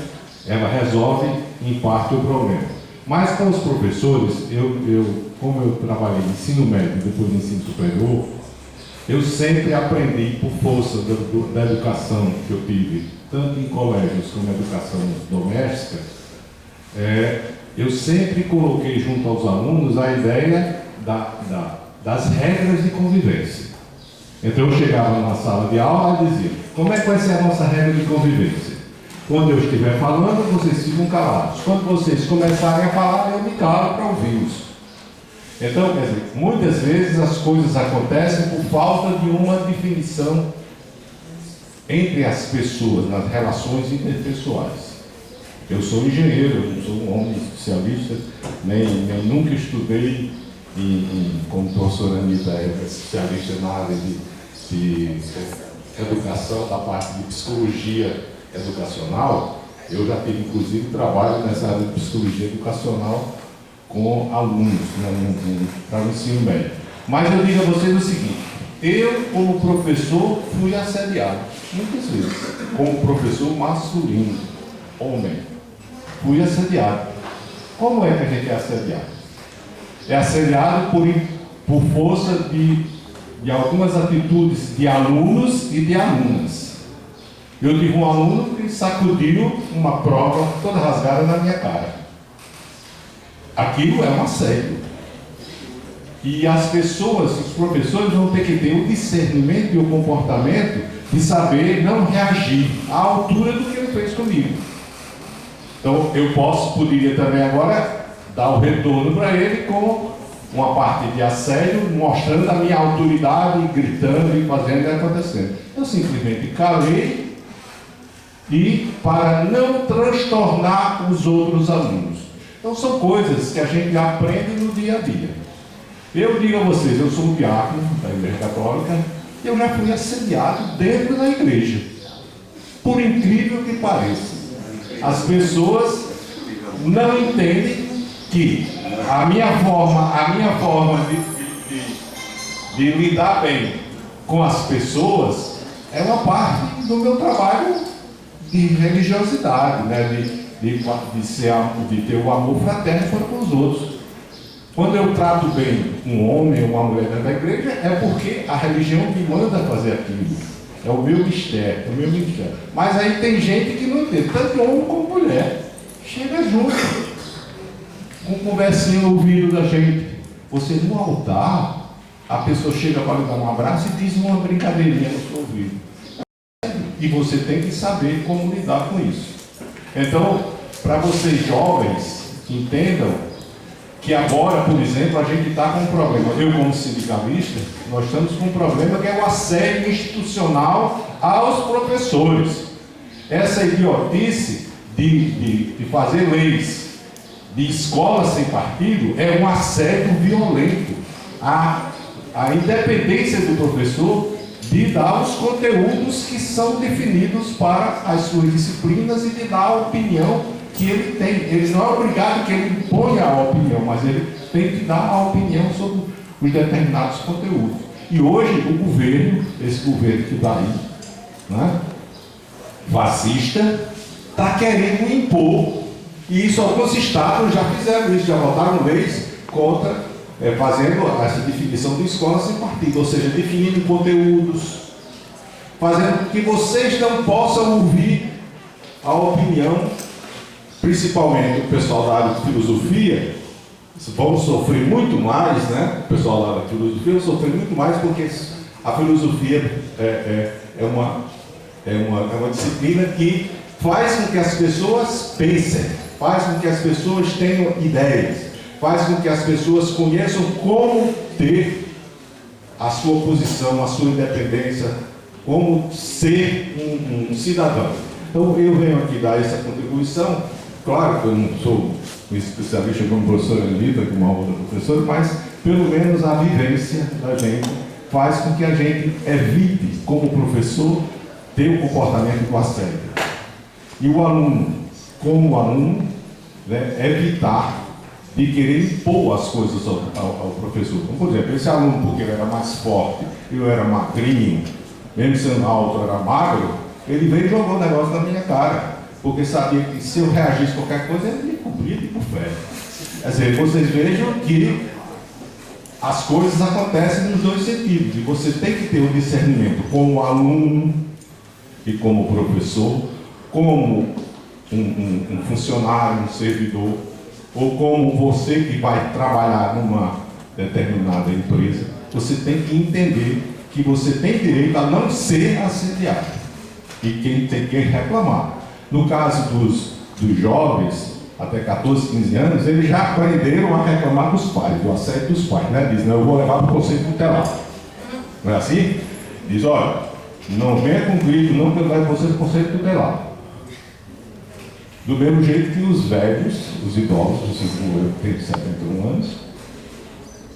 ela resolve em parte o problema. Mas para os professores, como eu trabalhei em ensino médio e depois no ensino superior, eu sempre aprendi por força da educação que eu tive, tanto em colégios como educação doméstica, eu sempre coloquei junto aos alunos a ideia das regras de convivência. Então eu chegava numa sala de aula e dizia, como é que vai ser a nossa regra de convivência? Quando eu estiver falando, vocês ficam calados. Quando vocês começarem a falar, eu me calo para ouvi-los. Então, quer dizer, muitas vezes as coisas acontecem por falta de uma definição entre as pessoas, nas relações interpessoais. Eu sou engenheiro, eu não sou um homem especialista, nem nunca estudei, como a professora Anitta é especialista na área de educação, da parte de psicologia educacional. Eu já tive, inclusive, trabalho nessa área de psicologia educacional com alunos, para o ensino médio. Mas eu digo a vocês o seguinte, eu, como professor, fui assediado, muitas vezes, como professor masculino, homem, fui assediado. Como é que a gente é assediado? É assediado por força de algumas atitudes de alunos e de alunas. Eu tive um aluno que sacudiu uma prova toda rasgada na minha cara. Aquilo é um assédio. E as pessoas, os professores vão ter que ter o discernimento e o comportamento de saber não reagir à altura do que ele fez comigo. Então, eu poderia também agora dar o retorno para ele com uma parte de assédio, mostrando a minha autoridade, gritando e fazendo e acontecendo. Eu simplesmente calei e para não transtornar os outros alunos. Então, são coisas que a gente aprende no dia a dia. Eu digo a vocês, eu sou um diácono da Igreja Católica, eu já fui assediado dentro da igreja. Por incrível que pareça. As pessoas não entendem que a minha forma de lidar bem com as pessoas é uma parte do meu trabalho de religiosidade, né? de ter o amor fraterno para com os outros. Quando eu trato bem um homem ou uma mulher dentro da igreja, é porque a religião me manda fazer aquilo. É o meu mistério, é o meu ministério. Mas aí tem gente que não entende, tanto homem como mulher. Chega junto, com conversinha no ouvido da gente. Você no altar, a pessoa chega para lhe dar um abraço e diz uma brincadeirinha no seu ouvido. E você tem que saber como lidar com isso. Então, para vocês jovens que entendam que agora, por exemplo, a gente está com um problema. Eu, como sindicalista, nós estamos com um problema que é o assédio institucional aos professores. Essa idiotice de fazer leis de escola sem partido é um assédio violento à independência do professor de dar os conteúdos que são definidos para as suas disciplinas e de dar a opinião que ele tem. Ele não é obrigado que ele imponha a opinião, mas ele tem que dar a opinião sobre os determinados conteúdos. E hoje o governo, esse governo que está aí, né, fascista, está querendo impor, e isso alguns estados já fizeram isso, já votaram leis contra, fazendo essa definição de escola sem partido, ou seja, definindo conteúdos, fazendo com que vocês não possam ouvir a opinião, principalmente o pessoal da área de filosofia. Vão sofrer muito mais, né? O pessoal da área de filosofia vai sofrer muito mais, porque a filosofia é uma disciplina que faz com que as pessoas pensem, faz com que as pessoas tenham ideias, faz com que as pessoas conheçam como ter a sua posição, a sua independência, como ser um cidadão. Então eu venho aqui dar essa contribuição. Claro que eu não sou um especialista como a professora Anitta, como a outra professora, mas pelo menos a vivência da gente faz com que a gente evite, como professor, ter o comportamento do assédio. E o aluno, como aluno, né, evitar de querer impor as coisas ao professor. Então, por exemplo, esse aluno, porque ele era mais forte, eu era magrinho, mesmo sendo alto, eu era magro, ele veio e jogou o negócio na minha cara. Porque sabia que se eu reagisse a qualquer coisa, ele me cobria de bufé. Quer dizer, vocês vejam que as coisas acontecem nos dois sentidos. E você tem que ter o discernimento como aluno e como professor, como um funcionário, um servidor, ou como você que vai trabalhar numa determinada empresa. Você tem que entender que você tem direito a não ser assediado. E quem tem que reclamar. No caso dos jovens, até 14, 15 anos, eles já aprenderam a reclamar dos pais, do assédio dos pais, né? Diz, não, eu vou levar para o conselho tutelar. Não é assim? Diz, olha, não venha com grito, não, que eu levo você para o conselho tutelar. Do mesmo jeito que os velhos, os idosos, assim como eu, que tenho 71 anos,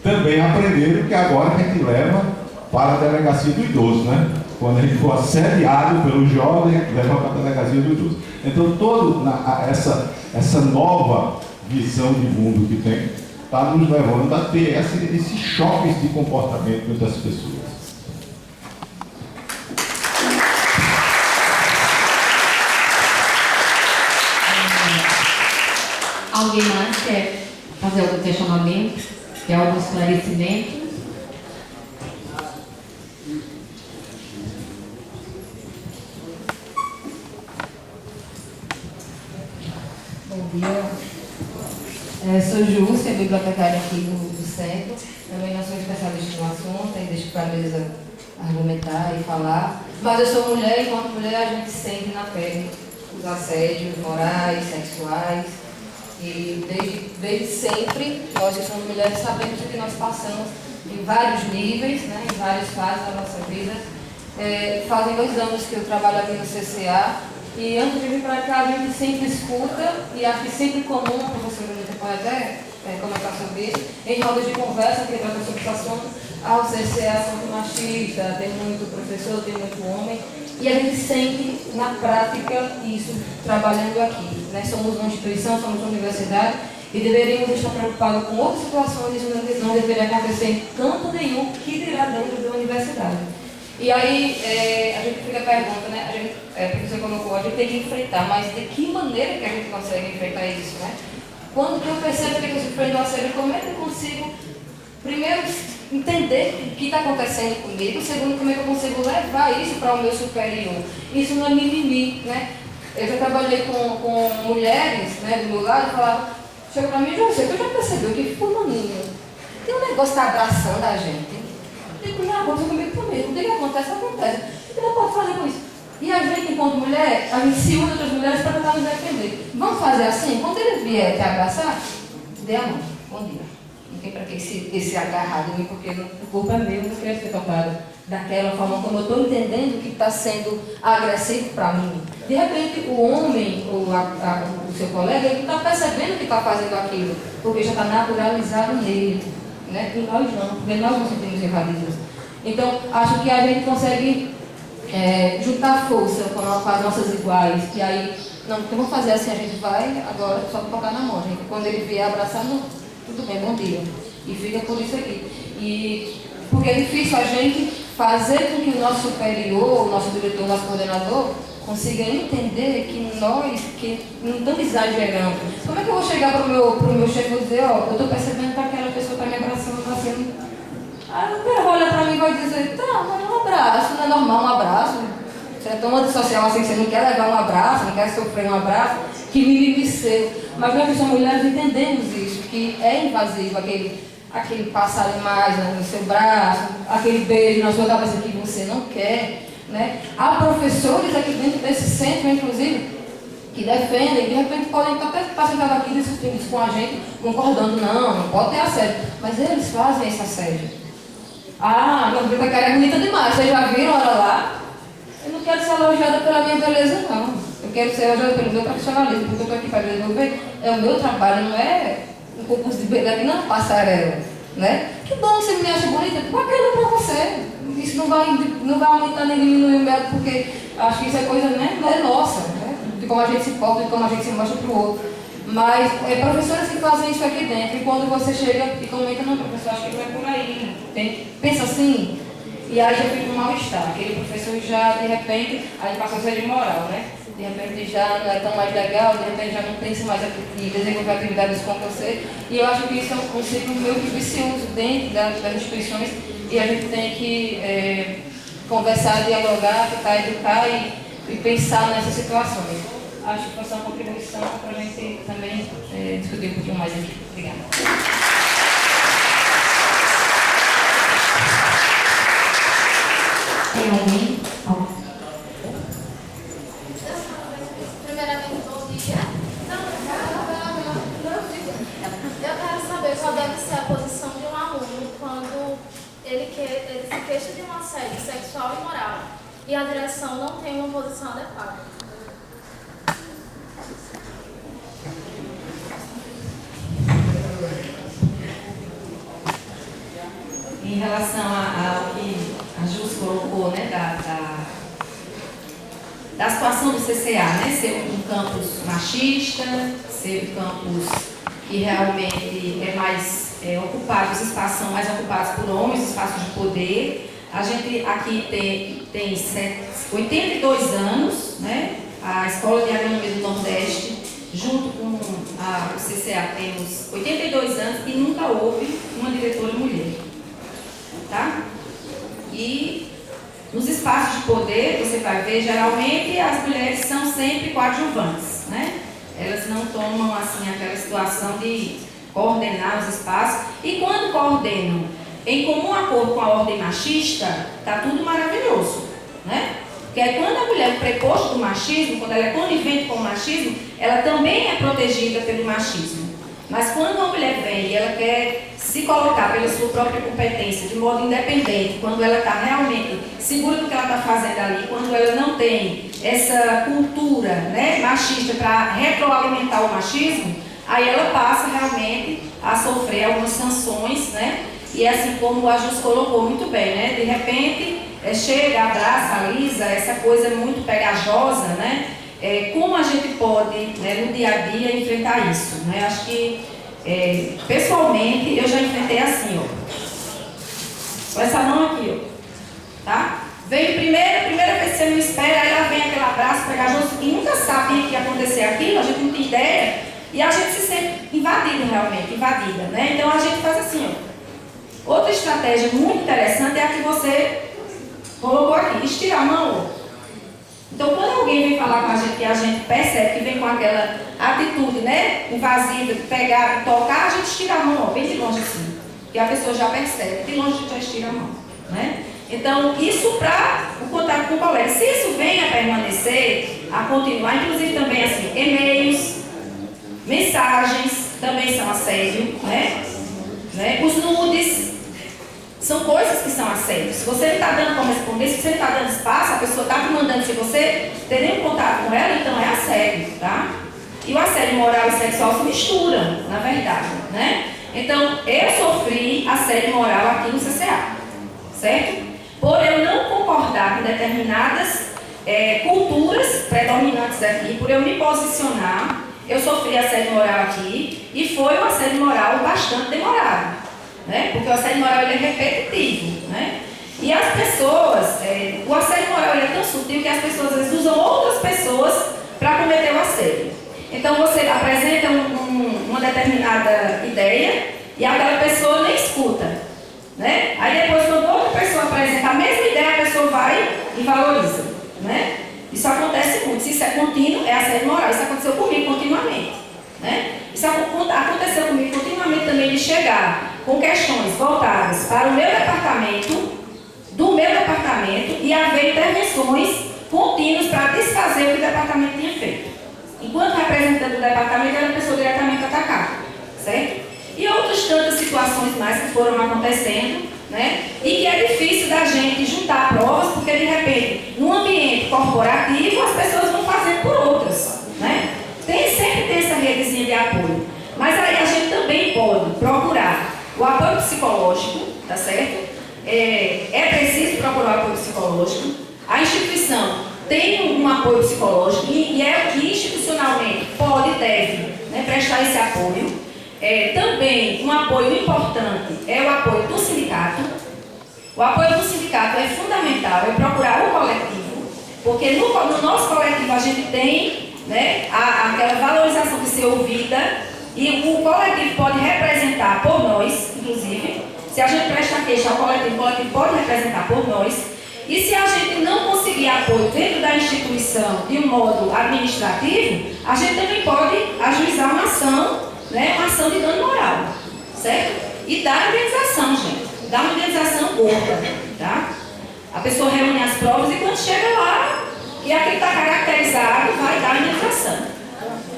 também aprenderam que agora a gente leva para a delegacia do idoso, né? Quando a gente for assediado pelo jovem, leva para a delegacia do idoso. Então, toda essa nova visão de mundo que tem, está nos levando a ter esses choques de comportamento das pessoas. Alguém mais quer fazer algum questionamento? Quer algum esclarecimento? Bom dia. Sou Júcia, bibliotecária aqui do centro. Também não sou especialista no assunto, aí deixo para a mesa argumentar e falar. Mas eu sou mulher, e enquanto mulher a gente sente na pele os assédios morais, sexuais. E desde sempre, nós que somos mulheres sabemos o que nós passamos em vários níveis, né, em várias fases da nossa vida. Fazem 2 anos que eu trabalho aqui no CCA. E antes de vir para cá, a gente sempre escuta, e acho que sempre comum, a professora Anitta pode até comentar sobre isso, em rodas de conversa, que trata sobre esse assunto, o CCA é muito machista, tem muito professor, tem muito homem, e a gente sente na prática isso trabalhando aqui. Né? Somos uma instituição, somos uma universidade, e deveríamos estar preocupados com outras situações, isso não deveria acontecer em canto nenhum, que dirá dentro da universidade. E aí a gente fica a pergunta, né? Porque você colocou, a gente tem que enfrentar, mas de que maneira que a gente consegue enfrentar isso, né? Quando eu percebo que eu sofrendo um assédio, como é que eu consigo, primeiro, entender o que está acontecendo comigo, segundo, como é que eu consigo levar isso para o meu superior? Isso não é mimimi, né? Eu já trabalhei com mulheres, né, do meu lado, e falava, chega para mim, José, tu já percebeu que fulaninho tem um negócio que está abraçando a gente? Eu digo, já acontece comigo também. O que acontece, acontece. O que eu posso fazer com isso? E a gente, enquanto mulher, a gente se une outras mulheres para tentar nos defender. Vamos fazer assim? Quando ele vier te abraçar, dê a mão. Bom dia. Não tem para que esse agarrado em mim, porque a culpa é meu, não quero ser tocada daquela forma como eu estou entendendo que está sendo agressivo para mim. De repente, o homem, o seu colega, ele não está percebendo que está fazendo aquilo, porque já está naturalizado nele. Né? E nós não, porque nós não sentimos invadidos. Então, acho que a gente consegue juntar força com as nossas iguais, que aí, não, porque vamos fazer assim, a gente vai agora só tocar na mão, gente. Quando ele vier abraçar, não, tudo bem, bom dia. E fica por isso aqui. E porque é difícil a gente fazer com que o nosso superior, o nosso diretor, o nosso coordenador, consiga entender que nós que não estamos exagerando. Como é que eu vou chegar para o meu chefe e dizer, ó, eu estou percebendo que aquela pessoa está me abraçando, está sendo... Aí o cara vai olhar para mim e vai dizer, tá, mas um abraço, não é normal um abraço. Você é tão antissocial assim que você não quer levar um abraço, não quer sofrer um abraço, que mimimi seu. Mas nós que somos mulheres entendemos isso, que é invasivo, aquele passar demais no seu braço, aquele beijo na sua cabeça que você não quer. Né? Há professores aqui dentro desse centro, inclusive, que defendem, de repente podem até estar sentados aqui discutindo isso com a gente, concordando, não pode ter assédio, mas eles fazem esse assédio. Minha bibliotecaria é bonita demais, vocês já viram ela lá? Eu não quero ser elogiada pela minha beleza, não. Eu quero ser elogiada pelo meu profissionalismo, porque eu estou aqui para desenvolver, é o meu trabalho, não é um concurso de beleza, não é passarela. Né? Que bom você me acha bonita, bacana para você. Isso não vai aumentar nem diminuir o mérito, porque acho que isso é coisa, né, não é nossa, né? De como a gente se porta, de como a gente se mostra para o outro. Mas professores que fazem isso aqui dentro, e quando você chega e comenta, não, professor, acho que não é por aí. Pensa assim, e aí já fica um mal-estar. Aquele professor já, de repente, aí passa a ser de moral, né? De repente já não é tão mais legal, de repente já não pensa mais em desenvolver atividades com você. E eu acho que isso é um ciclo meio que vicioso dentro das instituições, e a gente tem que conversar, dialogar, tentar educar e pensar nessas situações. Acho que foi só uma contribuição para a gente também discutir um pouquinho mais aqui. Obrigada. Tem alguém? Primeiramente, bom dia. Eu quero saber qual deve ser a posição de um aluno quando ele se queixa de um assédio sexual e moral e a direção não tem uma posição adequada. Em relação ao que a Jus colocou, né, da situação do CCA, né, ser um campus machista, ser um campus que realmente é mais ocupado, os espaços são mais ocupados por homens, espaços de poder. A gente aqui tem 82 anos, né, a Escola de Agronomia do Nordeste junto com o CCA, temos 82 anos e nunca houve uma diretora mulher. Tá? E nos espaços de poder, você vai ver, geralmente as mulheres são sempre coadjuvantes, né? Elas não tomam assim aquela situação de coordenar os espaços, e quando coordenam em comum acordo com a ordem machista, tá tudo maravilhoso, né? Porque aí quando a mulher é preposto do machismo, quando ela é conivente com o machismo, ela também é protegida pelo machismo. Mas quando uma mulher vem e ela quer se colocar pela sua própria competência, de modo independente, quando ela está realmente segura do que ela está fazendo ali, quando ela não tem essa cultura, né, machista para retroalimentar o machismo, aí ela passa realmente a sofrer algumas sanções, né? E assim como a Jus colocou muito bem, né? De repente, chega, abraça, alisa, essa coisa muito pegajosa, né? Como a gente pode, né, no dia a dia, enfrentar isso, né? Acho que, pessoalmente, eu já enfrentei assim, ó. Com essa mão aqui, ó. Tá? Vem primeira vez que você não espera, aí ela vem aquele abraço pegajoso, e nunca sabia que ia acontecer aquilo, a gente não tem ideia, e a gente se sente invadido realmente, invadida, né? Então a gente faz assim, ó. Outra estratégia muito interessante é a que você colocou aqui, estirar a mão, ó. Então, quando alguém vem falar com a gente, que a gente percebe que vem com aquela atitude, né, invasiva, de pegar, de tocar, a gente estira a mão, ó, bem de longe assim. Porque a pessoa já percebe, de longe a gente já estira a mão, né? Então, isso para o contato com o colega. Se isso vem a permanecer, a continuar, inclusive também assim, e-mails, mensagens, também são assédio, né? Os nudes são coisas que são assédio. Se você não está dando como responder, se você não está dando espaço, a pessoa está te mandando, se você tem nenhum contato com ela, então é assédio, tá? E o assédio moral e sexual se misturam, na verdade, né? Então, eu sofri assédio moral aqui no CCA, certo? Por eu não concordar com determinadas culturas predominantes aqui, por eu me posicionar, eu sofri assédio moral aqui, e foi um assédio moral bastante demorado, né? Porque o assédio moral ele é repetitivo, né? E as pessoas, o assédio moral ele é tão sutil que as pessoas às vezes usam outras pessoas para cometer o assédio. Então você apresenta uma determinada ideia e aquela pessoa nem escuta, né? Aí depois quando outra pessoa apresenta a mesma ideia, a pessoa vai e valoriza, né? Isso acontece muito. Se isso é contínuo, é assédio moral. Isso aconteceu comigo continuamente, né? Isso aconteceu comigo continuamente também, de chegar com questões voltadas para o meu departamento, do meu departamento, e haver intervenções contínuas para desfazer o que o departamento tinha feito. Enquanto representante do departamento, era a pessoa diretamente atacada, certo? E outras tantas situações mais que foram acontecendo, né? E que é difícil da gente juntar provas, porque de repente, no ambiente corporativo, as pessoas vão fazendo por outras, né? Sempre tem essa redezinha de apoio. Mas aí a gente também pode procurar o apoio psicológico, tá certo? É preciso procurar o apoio psicológico. A instituição tem um apoio psicológico e institucionalmente pode e deve, né, prestar esse apoio. Também um apoio importante é o apoio do sindicato. O apoio do sindicato é fundamental, é procurar o coletivo, porque no nosso coletivo a gente tem, né, aquela valorização de ser ouvida, e o coletivo pode representar por nós, inclusive. Se a gente presta queixa ao coletivo, o coletivo pode representar por nós. E se a gente não conseguir apoio dentro da instituição de um modo administrativo, a gente também pode ajuizar uma ação, né, uma ação de dano moral, certo? E dar indenização, gente. Dar uma indenização gorda, tá? A pessoa reúne as provas e quando chega lá, e aquilo está caracterizado, vai dar indenização,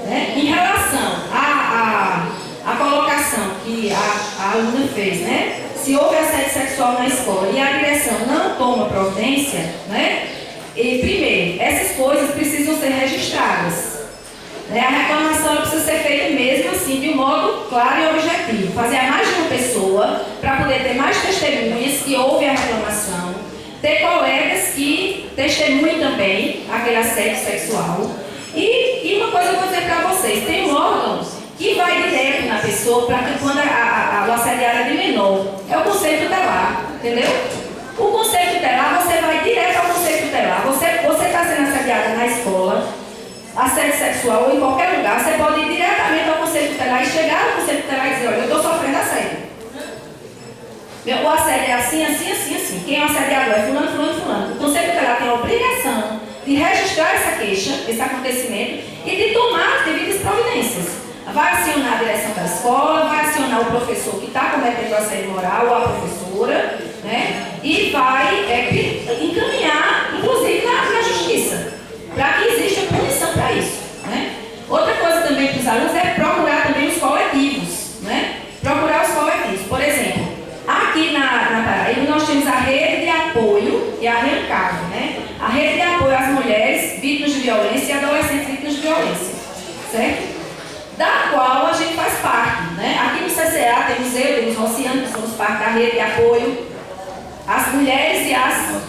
né? Em relação à colocação que a aluna fez, né? Se houve assédio sexual na escola e a direção não toma providência, né? E, primeiro, essas coisas precisam ser registradas. Né? A reclamação precisa ser feita mesmo assim, de um modo claro e objetivo. Fazer a mais de uma pessoa, para poder ter mais testemunhas que ouvem a reclamação, ter colegas que testemunhem também aquele assédio sexual. E uma coisa eu vou dizer para vocês, tem um órgão que vai direto na pessoa para que quando o assediado é de menor, é o conselho tutelar, entendeu? O conselho tutelar, você vai direto ao conselho tutelar, você está sendo assediada na escola, assédio sexual ou em qualquer lugar, você pode ir diretamente ao conselho tutelar e chegar ao conselho tutelar e dizer, olha, eu estou sofrendo assédio. O assédio é assim, assim, assim, assim. Quem é o assediador é fulano, fulano, fulano. O conselho tutelar tem a obrigação de registrar essa queixa, esse acontecimento, e de tomar as devidas providências. Vai acionar a direção da escola, vai acionar o professor que está cometendo assédio moral, ou a professora, né? E vai encaminhar, inclusive, na justiça, para que exista punição para isso, né? Outra coisa também para os alunos é procurar também os coletivos, né? Procurar os coletivos. Por exemplo, aqui na Paraíba nós temos a rede de apoio e a REANCAV, né? A rede de apoio às mulheres vítimas de violência e adolescentes vítimas de violência, certo? Da qual a gente faz parte, né? Aqui no CCA temos o Oceano, que somos parte da rede de apoio às mulheres e às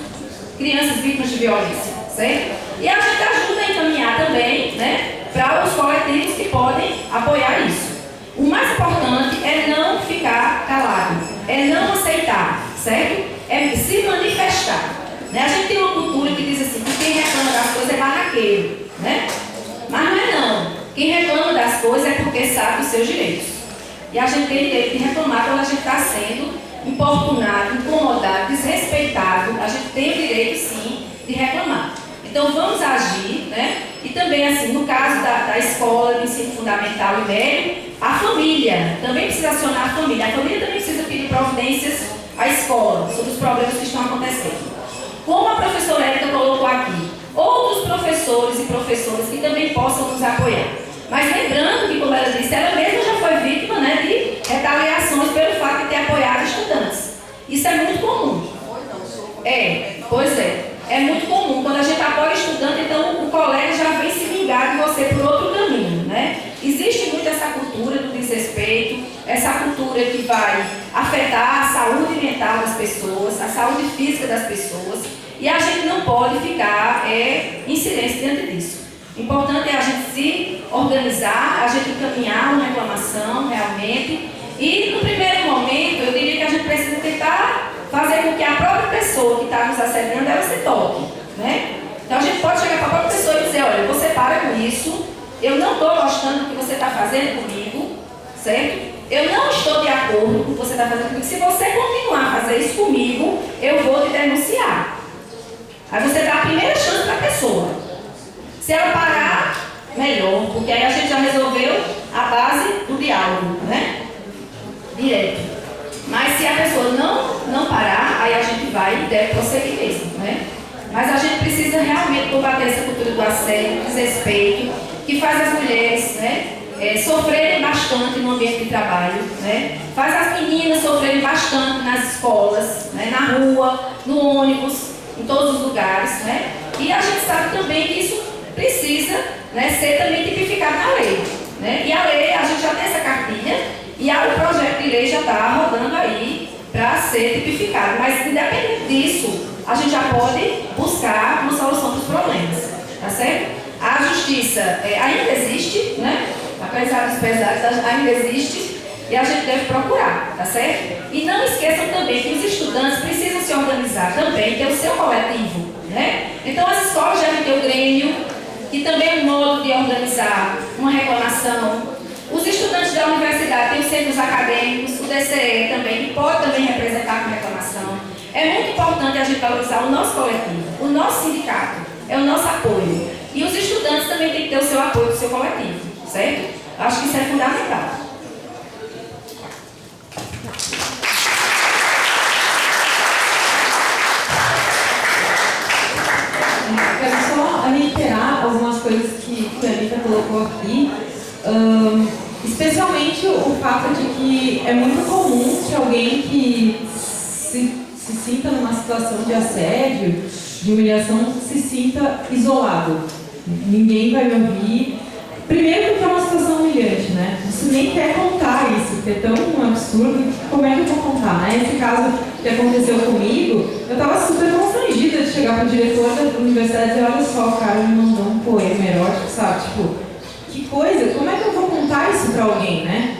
crianças vítimas de violência, certo? E a gente ajuda a encaminhar também, né, para os coletivos que podem apoiar isso. O mais importante é não ficar calado, é não aceitar, certo? É se manifestar, né? A gente tem uma cultura que diz assim, que quem reclama das coisas é barraqueiro, né? Mas não é não. Quem reclama das coisas é porque sabe dos seus direitos. E a gente tem direito de reclamar quando a gente está sendo importunado, incomodado, desrespeitado. A gente tem o direito, sim, de reclamar. Então, vamos agir, né? E também, assim, no caso da escola, do ensino fundamental e médio, a família também precisa acionar a família. A família também precisa pedir providências à escola sobre os problemas que estão acontecendo. Como a professora Érica colocou aqui, outros professores e professoras que também possam nos apoiar. Mas lembrando que, como ela disse, ela mesma já foi vítima, né, de retaliações pelo fato de ter apoiado estudantes. Isso é muito comum. Pois é. É muito comum. Quando a gente apoia estudante, então o colega já vem se vingar de você por outro caminho, né? Existe muito essa cultura do desrespeito, essa cultura que vai afetar a saúde mental das pessoas, a saúde física das pessoas, e a gente não pode ficar em silêncio diante disso. O importante é a gente se organizar, a gente encaminhar uma reclamação realmente, e no primeiro momento eu diria que a gente precisa tentar fazer com que a própria pessoa que está nos assediando, ela se toque, né? Então a gente pode chegar para a própria pessoa e dizer, olha, você para com isso, eu não estou gostando do que você está fazendo comigo, certo? Eu não estou de acordo com o que você está fazendo comigo. Se você continuar a fazer isso comigo, eu vou te denunciar. Aí você dá a primeira chance para a pessoa. Se ela parar, melhor, porque aí a gente já resolveu a base do diálogo, né? Direto. Mas se a pessoa não parar, aí a gente vai e deve prosseguir mesmo, né? Mas a gente precisa realmente combater essa cultura do assédio, do desrespeito, que faz as mulheres, né, sofrerem bastante no ambiente de trabalho, né? Faz as meninas sofrerem bastante nas escolas, né, na rua, no ônibus, em todos os lugares, né? E a gente sabe também que isso precisa, né, ser também tipificado na lei, né? E a lei, a gente já tem essa cartilha, e o projeto de lei já está rodando aí para ser tipificado. Mas, independente disso, a gente já pode buscar uma solução dos problemas, tá certo? A justiça ainda existe, né? Apesar dos pesares, ainda existe e a gente deve procurar, tá certo? E não esqueçam também que os estudantes precisam se organizar também, ter o seu coletivo, né? Então, as escolas devem ter o Grêmio, que também é um modo de organizar uma reclamação. Os estudantes da universidade têm os centros acadêmicos, o DCE também, que pode também representar com reclamação. É muito importante a gente valorizar o nosso coletivo, o nosso sindicato, é o nosso apoio. E os estudantes também têm que ter o seu apoio do seu coletivo, certo? Acho que isso é fundamental. Quero só reiterar algumas coisas que a Anitta colocou aqui. Especialmente o fato de que é muito comum que alguém que se sinta numa situação de assédio, de humilhação, se sinta isolado. Ninguém vai me ouvir. Primeiro porque é uma situação humilhante, né? Você nem quer contar isso, porque é tão absurdo. Como é que eu vou contar, né? Esse caso que aconteceu comigo, eu estava super constrangida de chegar para o diretor da universidade e dizer, olha só, o cara me mandou um poema erótico, sabe? Tipo, que coisa, como é que eu vou contar isso para alguém, né?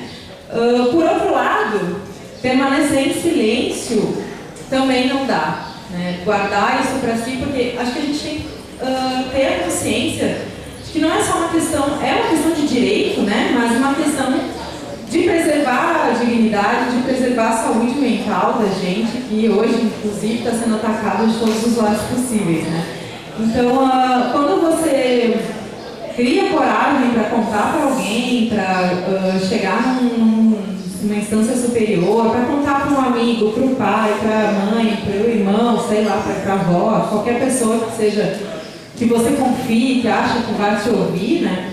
Por outro lado, permanecer em silêncio também não dá, né? Guardar isso para si, porque acho que a gente tem que ter a consciência que não é só uma questão de direito, né, mas uma questão de preservar a dignidade, de preservar a saúde mental da gente, que hoje, inclusive, está sendo atacada de todos os lados possíveis, né. Então, quando você cria coragem para contar para alguém, para chegar numa instância superior, para contar para um amigo, para o pai, para a mãe, para o irmão, sei lá, para a avó, qualquer pessoa que seja, que você confie, que acha que vai te ouvir, né?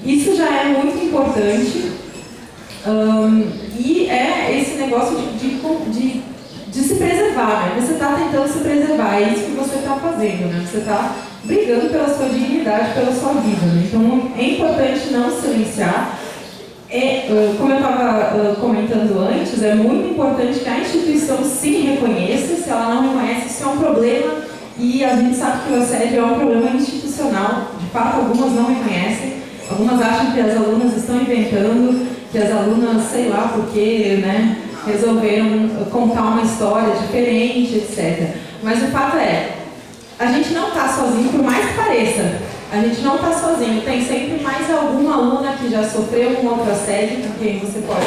Isso já é muito importante. E é esse negócio de se preservar, né? Você está tentando se preservar, é isso que você está fazendo, né? Você está brigando pela sua dignidade, pela sua vida, né? Então é importante não silenciar. Como eu estava comentando antes, é muito importante que a instituição se reconheça. Se ela não reconhece, isso é um problema, e a gente sabe que o assédio é um problema institucional. De fato, algumas não reconhecem, algumas acham que as alunas estão inventando, que as alunas, sei lá porque, né, resolveram contar uma história diferente, etc. Mas o fato é, a gente não está sozinho, por mais que pareça. A gente não está sozinho, tem sempre mais alguma aluna que já sofreu um outro assédio com quem você pode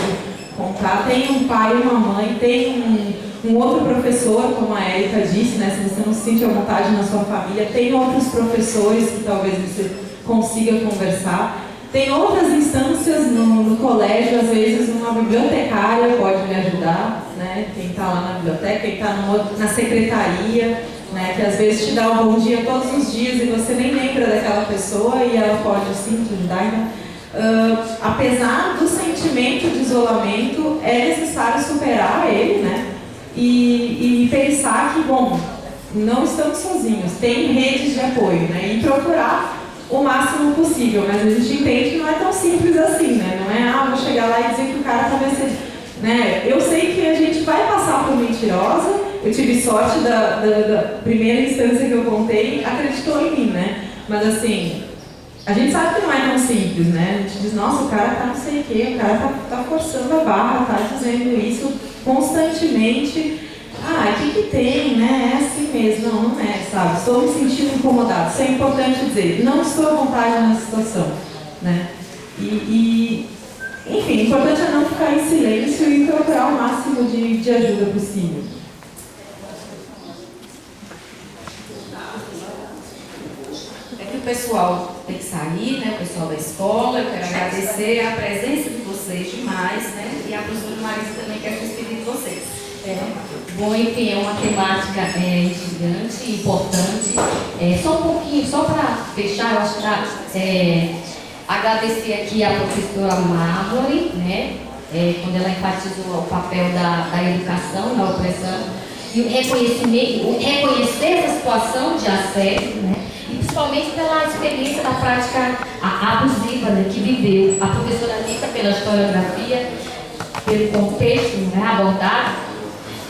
contar. Tem um pai, uma mãe, tem um outro professor, como a Érica disse, né? Se você não se sente à vontade na sua família, tem outros professores que talvez você consiga conversar. Tem outras instâncias no colégio, às vezes uma bibliotecária pode me ajudar, né? Quem está lá na biblioteca, quem está na secretaria, né? Que às vezes te dá um bom dia todos os dias e você nem lembra daquela pessoa e ela pode sim te ajudar. Então, apesar do sentimento de isolamento, é necessário superar ele, né? E pensar que, bom, não estamos sozinhos, tem redes de apoio, né? E procurar o máximo possível, mas a gente entende que não é tão simples assim, né? Não é, vou chegar lá e dizer que o cara talvez seja, né? Eu sei que a gente vai passar por mentirosa. Eu tive sorte da primeira instância que eu contei, acreditou em mim, né? Mas assim, a gente sabe que não é tão simples, né? A gente diz, nossa, o cara tá não sei o quê, o cara tá forçando a barra, tá dizendo isso constantemente. O que tem, né? É assim mesmo. Não é, sabe? Estou me sentindo incomodado. Isso é importante dizer. Não estou à vontade nessa situação, né? Enfim, o importante é não ficar em silêncio e procurar o máximo de ajuda possível. O pessoal tem que sair, né? O pessoal da escola. Eu quero agradecer a presença de vocês demais, né? E a professora Marisa também quer se despedir de vocês. Bom, enfim, é uma temática gigante, importante. Só um pouquinho, só para fechar, eu acho que agradecer aqui a professora Marjorie, né? Quando ela enfatizou o papel da educação na opressão e o reconhecer essa situação de assédio, né? E principalmente pela experiência da prática abusiva, né, que viveu. A professora Anitta, pela historiografia, pelo contexto, né, abordado,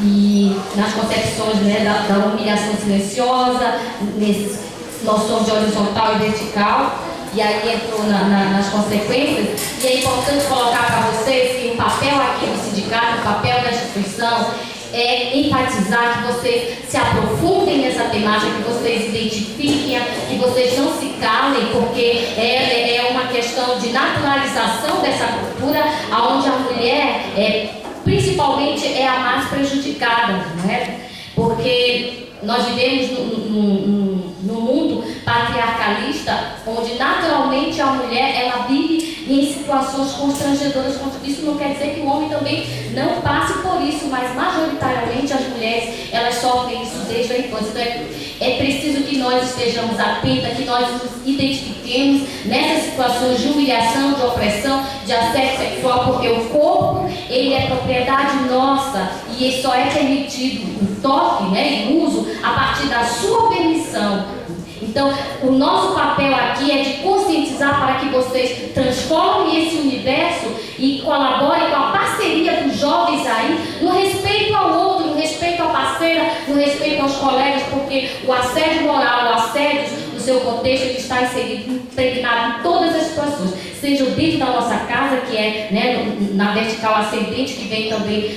e nas concepções, né, da humilhação silenciosa, nessas noções de horizontal e vertical, e aí entrou nas consequências. E é importante colocar para vocês que o papel aqui do sindicato, o papel da instituição, é enfatizar que vocês se aprofundem nessa temática, que vocês identifiquem, que vocês não se calem, porque é uma questão de naturalização dessa cultura, onde a mulher, principalmente, é a mais prejudicada, não é? Porque nós vivemos num mundo patriarcalista, onde naturalmente a mulher ela vive em situações constrangedoras. Isso não quer dizer que o homem também não passe por isso, mas majoritariamente as mulheres elas sofrem isso desde a infância. Então é preciso que nós estejamos atentas, que nós nos identifiquemos nessas situações de humilhação, de opressão, de assédio sexual, porque o corpo ele é propriedade nossa e ele só é permitido o toque, né, e uso a partir da sua permissão. Então, o nosso papel aqui é de conscientizar para que vocês transformem esse universo e colaborem com a parceria dos jovens aí, no respeito ao outro, no respeito à parceira, no respeito aos colegas, porque o assédio moral, o assédio no seu contexto, ele está inserido, impregnado em todas as situações, seja dentro da nossa casa, que é, né, na vertical ascendente, que vem também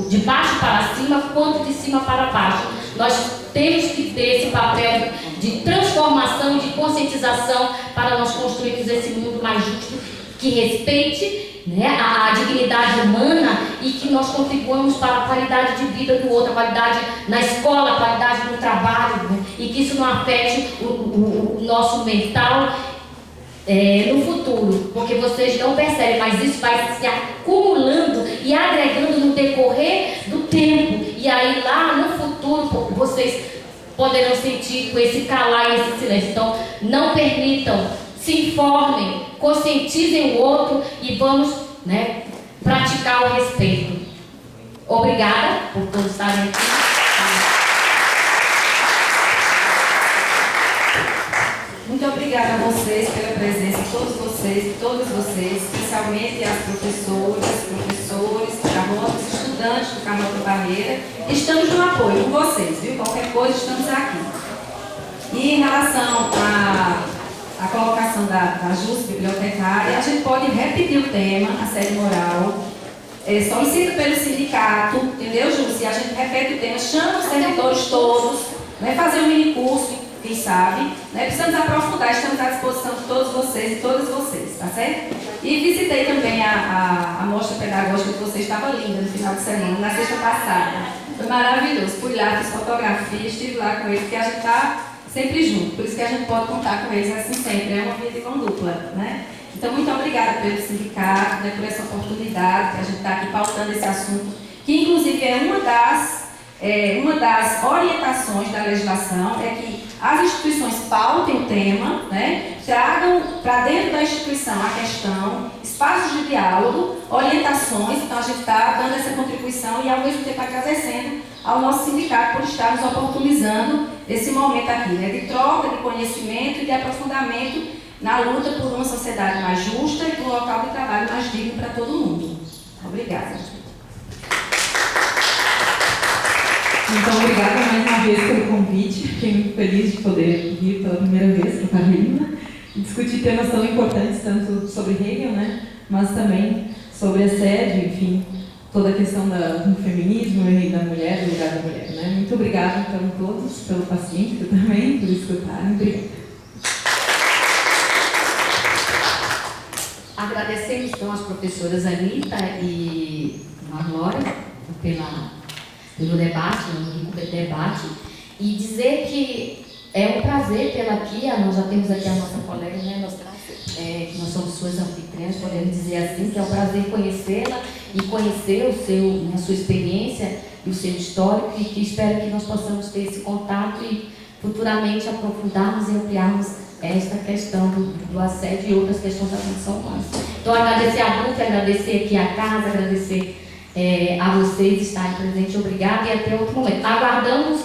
de baixo para cima, quanto de cima para baixo. Nós temos que ter esse papel de transformação e de conscientização para nós construirmos esse mundo mais justo, que respeite, né, a dignidade humana e que nós contribuamos para a qualidade de vida do outro, a qualidade na escola, a qualidade no trabalho, né, e que isso não afete o nosso mental no futuro, porque vocês não percebem, mas isso vai se acumulando e agregando no decorrer do tempo, e aí lá no futuro vocês poderão sentir com esse calar e esse silêncio. Então não permitam, se informem, conscientizem o outro e vamos, né, praticar o respeito. Obrigada por todos estarem aqui. Muito obrigada a vocês pela presença, todos vocês, especialmente as professoras, professores, carrotas, estudantes do Carlota Barreira. Estamos no apoio com vocês, viu? Qualquer coisa, estamos aqui. E em relação à colocação da JUST bibliotecária, a gente pode repetir o tema, assédio moral, solicita pelo sindicato, entendeu, Jússi? E a gente repete o tema, chama os servidores todos, né, fazer um mini curso, quem sabe, né? Precisamos aprofundar, estamos à disposição de todos vocês e todas vocês, tá certo? E visitei também a mostra pedagógica que você estava linda no final de semana, na sexta passada. Foi maravilhoso, fui lá, fiz fotografia, estive lá com eles, porque a gente está sempre junto, por isso que a gente pode contar com eles assim sempre, é uma via de mão dupla, né? Então, muito obrigada pelo sindicato, né, por essa oportunidade, que a gente está aqui pautando esse assunto, que inclusive é uma das orientações da legislação, é que as instituições pautem o tema, né, tragam para dentro da instituição a questão, espaços de diálogo, orientações. Então a gente está dando essa contribuição e ao mesmo tempo agradecendo ao nosso sindicato por estar nos oportunizando esse momento aqui, né, de troca, de conhecimento e de aprofundamento na luta por uma sociedade mais justa e por um local de trabalho mais digno para todo mundo. Obrigada. Então, obrigada mais uma vez pelo convite. Fiquei muito feliz de poder vir pela primeira vez para Carolina e discutir temas tão importantes, tanto sobre Hegel, né, mas também sobre assédio, enfim, toda a questão do feminismo e da mulher, do lugar da mulher. Né? Muito obrigada, então, a todos, pela paciência também, por escutarem. Obrigada. Agradecemos então as professoras Anitta e Marlora pelo debate, e dizer que é um prazer tê-la aqui. Nós já temos aqui a nossa colega, né? Nós somos suas anfitriãs, podemos dizer assim, que é um prazer conhecê-la e conhecer a sua experiência e o seu histórico, e que espero que nós possamos ter esse contato e futuramente aprofundarmos e ampliarmos esta questão do assédio e outras questões da condição humana. Então, agradecer a DUF, agradecer aqui a casa, agradecer a vocês estarem presentes. Obrigada e até outro momento. Aguardamos,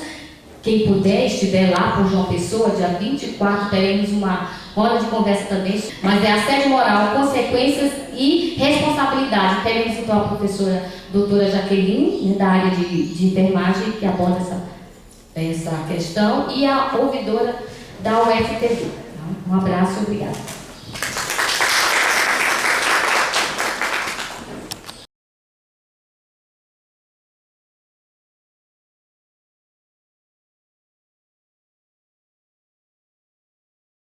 quem puder, estiver lá por João Pessoa, dia 24, teremos uma roda de conversa também, mas é assédio moral, consequências e responsabilidade. Teremos então a professora doutora Jaqueline, da área de enfermagem, que aborda essa questão, e a ouvidora da UFTV. Um abraço e obrigada.